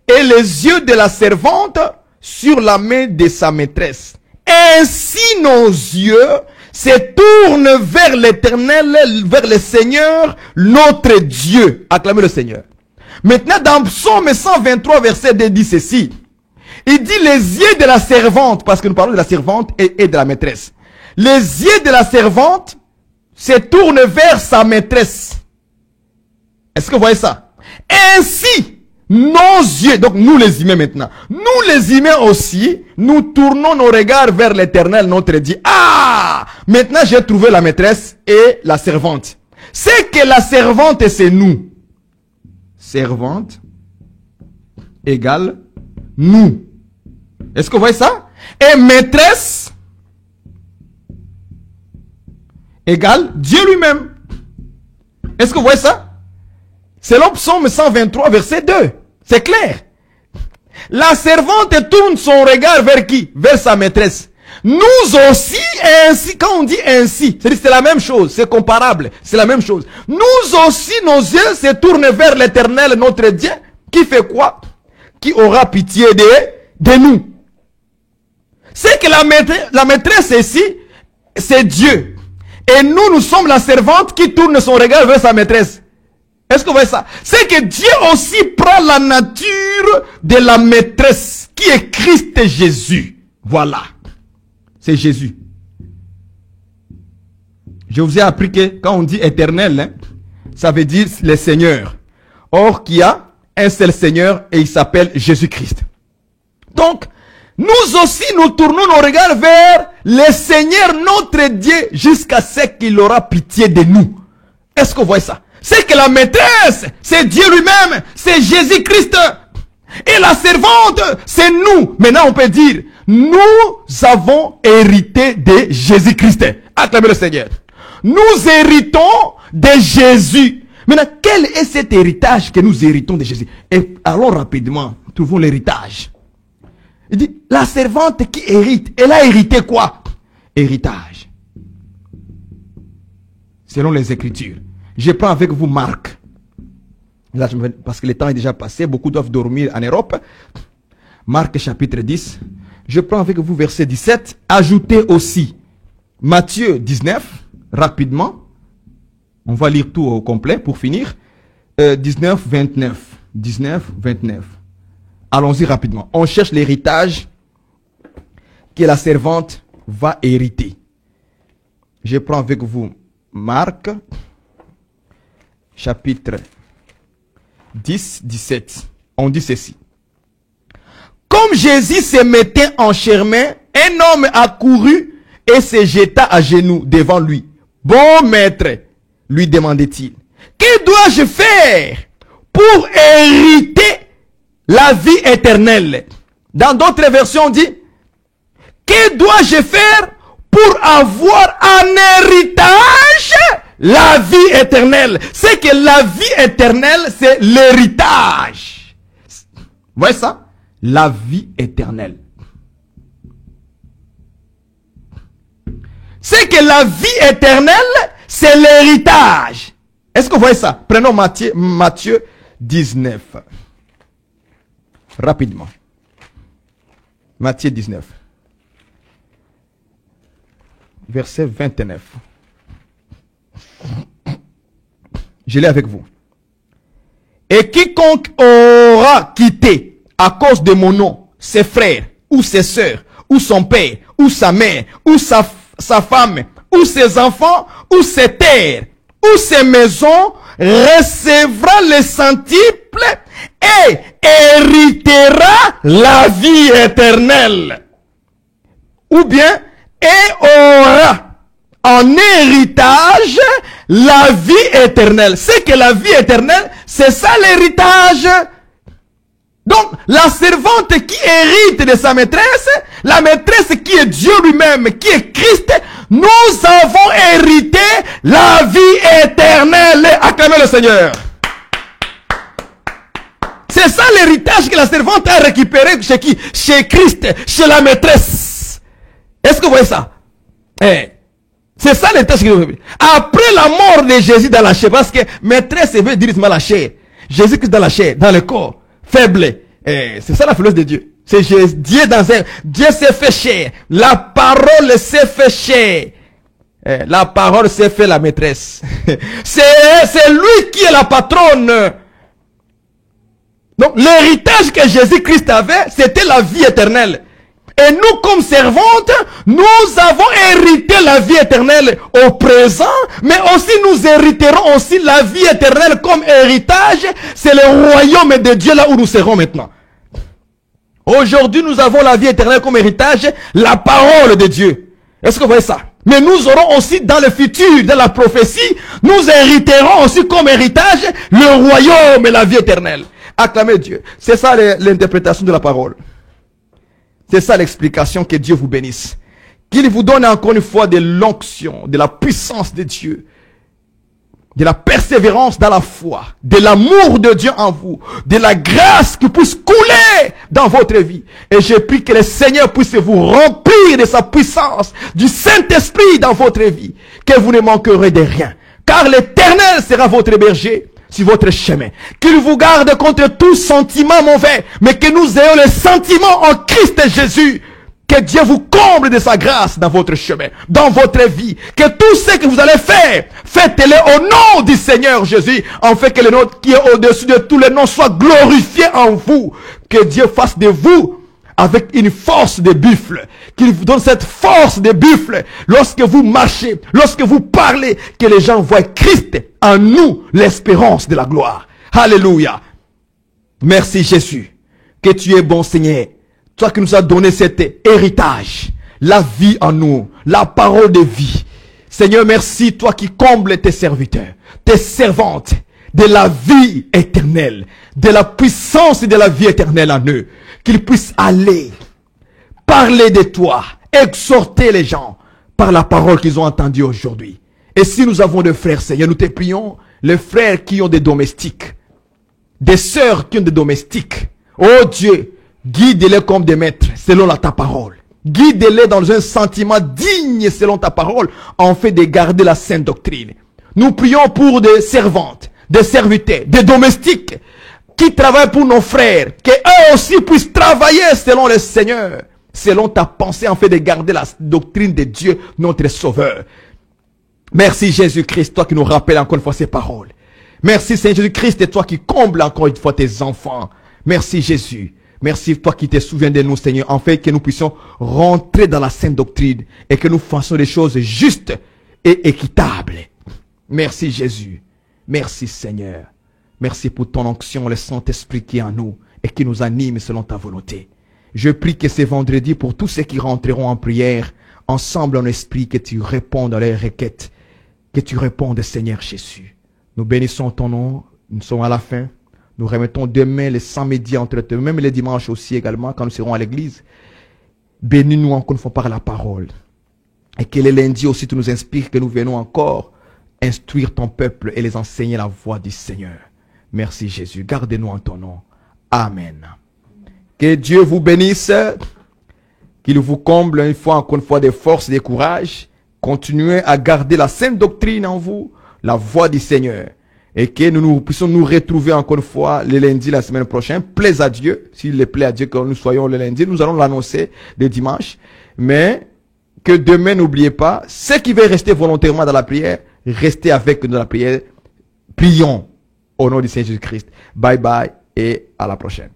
et les yeux de la servante sur la main de sa maîtresse. Ainsi nos yeux se tournent vers l'Éternel, vers le Seigneur, notre Dieu. Acclamez le Seigneur. Maintenant, dans Psaume 123, verset 2, dit ceci. Il dit les yeux de la servante, parce que nous parlons de la servante et de la maîtresse. Les yeux de la servante se tournent vers sa maîtresse. Est-ce que vous voyez ça? Ainsi, nos yeux, donc nous les humains maintenant, nous les humains aussi, nous tournons nos regards vers l'Éternel, notre Dieu. Ah! Maintenant, j'ai trouvé la maîtresse et la servante. C'est que la servante, c'est nous. Servante égale nous. Est-ce que vous voyez ça? Et maîtresse égale Dieu lui-même. Est-ce que vous voyez ça? C'est Psaume 123, verset 2. C'est clair. La servante tourne son regard vers qui? Vers sa maîtresse. Nous aussi, ainsi, quand on dit ainsi, c'est la même chose, c'est comparable, c'est la même chose. Nous aussi, nos yeux se tournent vers l'Éternel, notre Dieu, qui fait quoi? Qui aura pitié de nous. C'est que la maîtresse ici, c'est Dieu. Et nous sommes la servante qui tourne son regard vers sa maîtresse. Est-ce que vous voyez ça? C'est que Dieu aussi prend la nature de la maîtresse, qui est Christ Jésus. Voilà. C'est Jésus. Je vous ai appris que quand on dit éternel, ça veut dire le Seigneur. Or, qu'il y a un seul Seigneur et il s'appelle Jésus-Christ. Donc, nous aussi, nous tournons nos regards vers le Seigneur, notre Dieu, jusqu'à ce qu'il aura pitié de nous. Est-ce que vous voyez ça? C'est que la maîtresse, c'est Dieu lui-même, c'est Jésus-Christ. Et la servante, c'est nous. Maintenant, on peut dire, nous avons hérité de Jésus-Christ. Acclamez le Seigneur. Nous héritons de Jésus. Maintenant, quel est cet héritage que nous héritons de Jésus? Et allons rapidement, trouvons l'héritage. Il dit, la servante qui hérite, elle a hérité quoi? Héritage. Selon les Écritures. Je prends avec vous Marc. Là, parce que le temps est déjà passé, beaucoup doivent dormir en Europe. Marc chapitre 10. Je prends avec vous verset 17. Ajoutez aussi Matthieu 19, rapidement. On va lire tout au complet pour finir. 19, 29. 19, 29. Allons-y rapidement. On cherche l'héritage que la servante va hériter. Je prends avec vous Marc chapitre 10, 17. On dit ceci. Comme Jésus se mettait en chemin, un homme accourut et se jeta à genoux devant lui. Bon maître, lui demandait-il, que dois-je faire pour hériter la vie éternelle? Dans d'autres versions, on dit, que dois-je faire pour avoir un héritage? La vie éternelle. C'est que la vie éternelle, c'est l'héritage. Vous voyez ça? la vie éternelle. C'est que la vie éternelle, c'est l'héritage. Est-ce que vous voyez ça? Prenons Matthieu 19. Rapidement. Matthieu 19. Verset 29. Je l'ai avec vous. Et quiconque aura quitté à cause de mon nom ses frères ou ses sœurs ou son père ou sa mère ou sa femme ou ses enfants ou ses terres ou ses maisons recevra le centuple et héritera la vie éternelle. Ou bien, et aura en héritage la vie éternelle. C'est que la vie éternelle, c'est ça l'héritage. Donc, la servante qui hérite de sa maîtresse, la maîtresse qui est Dieu lui-même, qui est Christ, nous avons hérité la vie éternelle. Acclamez le Seigneur. C'est ça l'héritage que la servante a récupéré chez qui? Chez Christ, chez la maîtresse. Est-ce que vous voyez ça? C'est ça l'héritage qu'il veut. Après la mort de Jésus dans la chair, parce que maîtresse veut dire dans la chair. Jésus-Christ dans la chair, dans le corps, faible. C'est ça la faiblesse de Dieu. C'est Dieu dans un... Dieu s'est fait chair. La parole s'est fait chair. La parole s'est fait la maîtresse. C'est lui qui est la patronne. Donc l'héritage que Jésus-Christ avait, c'était la vie éternelle. Et nous, comme servantes, nous avons hérité la vie éternelle au présent, mais aussi nous hériterons aussi la vie éternelle comme héritage. C'est le royaume de Dieu là où nous serons maintenant. Aujourd'hui, nous avons la vie éternelle comme héritage, la parole de Dieu. Est-ce que vous voyez ça? Mais nous aurons aussi dans le futur, dans la prophétie, nous hériterons aussi comme héritage le royaume et la vie éternelle. Acclamez Dieu. C'est ça l'interprétation de la parole. C'est ça l'explication. Que Dieu vous bénisse. Qu'il vous donne encore une fois de l'onction, de la puissance de Dieu, de la persévérance dans la foi, de l'amour de Dieu en vous, de la grâce qui puisse couler dans votre vie. Et je prie que le Seigneur puisse vous remplir de sa puissance, du Saint-Esprit dans votre vie, que vous ne manquerez de rien. Car l'Éternel sera votre berger sur votre chemin. Qu'il vous garde contre tout sentiment mauvais, mais que nous ayons le sentiment en Christ Jésus. Que Dieu vous comble de sa grâce dans votre chemin, dans votre vie. Que tout ce que vous allez faire, faites-le au nom du Seigneur Jésus, en fait que le nom qui est au-dessus de tous les noms soit glorifié en vous. Que Dieu fasse de vous avec une force de buffle, qu'il vous donne cette force de buffle lorsque vous marchez, lorsque vous parlez, que les gens voient Christ en nous, l'espérance de la gloire. Alléluia. Merci Jésus. Que tu es bon Seigneur. Toi qui nous as donné cet héritage, la vie en nous, la parole de vie. Seigneur, merci, toi qui combles tes serviteurs, tes servantes, de la vie éternelle, de la puissance et de la vie éternelle en eux. Qu'ils puissent aller, parler de toi, exhorter les gens par la parole qu'ils ont entendue aujourd'hui. Et si nous avons des frères, Seigneur, nous te prions, les frères qui ont des domestiques, des sœurs qui ont des domestiques. Oh Dieu, guide-les comme des maîtres, selon ta parole. Guide-les dans un sentiment digne selon ta parole, en fait de garder la sainte doctrine. Nous prions pour des servantes, des serviteurs, des domestiques, qui travaillent pour nos frères, qu'eux aussi puissent travailler selon le Seigneur, selon ta pensée, en fait de garder la doctrine de Dieu, notre Sauveur. Merci Jésus-Christ, toi qui nous rappelles encore une fois ces paroles. Merci Seigneur Jésus-Christ, et toi qui combles encore une fois tes enfants. Merci Jésus. Merci toi qui te souviens de nous, Seigneur, en fait que nous puissions rentrer dans la sainte doctrine et que nous fassions des choses justes et équitables. Merci Jésus. Merci Seigneur. Merci pour ton onction, le Saint-Esprit qui est en nous et qui nous anime selon ta volonté. Je prie que ce vendredi, pour tous ceux qui rentreront en prière, ensemble en esprit, que tu répondes à leurs requêtes, que tu répondes, Seigneur Jésus. Nous bénissons ton nom, nous sommes à la fin. Nous remettons demain les 100 médias entre eux, même les dimanches aussi également, quand nous serons à l'église. Bénis-nous encore une fois par la parole. Et que les lundis aussi, tu nous inspires, que nous venons encore instruire ton peuple et les enseigner la voie du Seigneur. Merci Jésus. Garde-nous en ton nom. Amen. Que Dieu vous bénisse. Qu'il vous comble encore une fois des forces, des courages. Continuez à garder la sainte doctrine en vous, la voix du Seigneur. Et que nous puissions nous retrouver encore une fois le lundi la semaine prochaine. Plaise à Dieu. S'il le plaît à Dieu que nous soyons le lundi, nous allons l'annoncer le dimanche. Mais que demain, n'oubliez pas, ceux qui veulent rester volontairement dans la prière, restez avec nous dans la prière. Prions au nom du Seigneur Jésus-Christ. Bye bye et à la prochaine.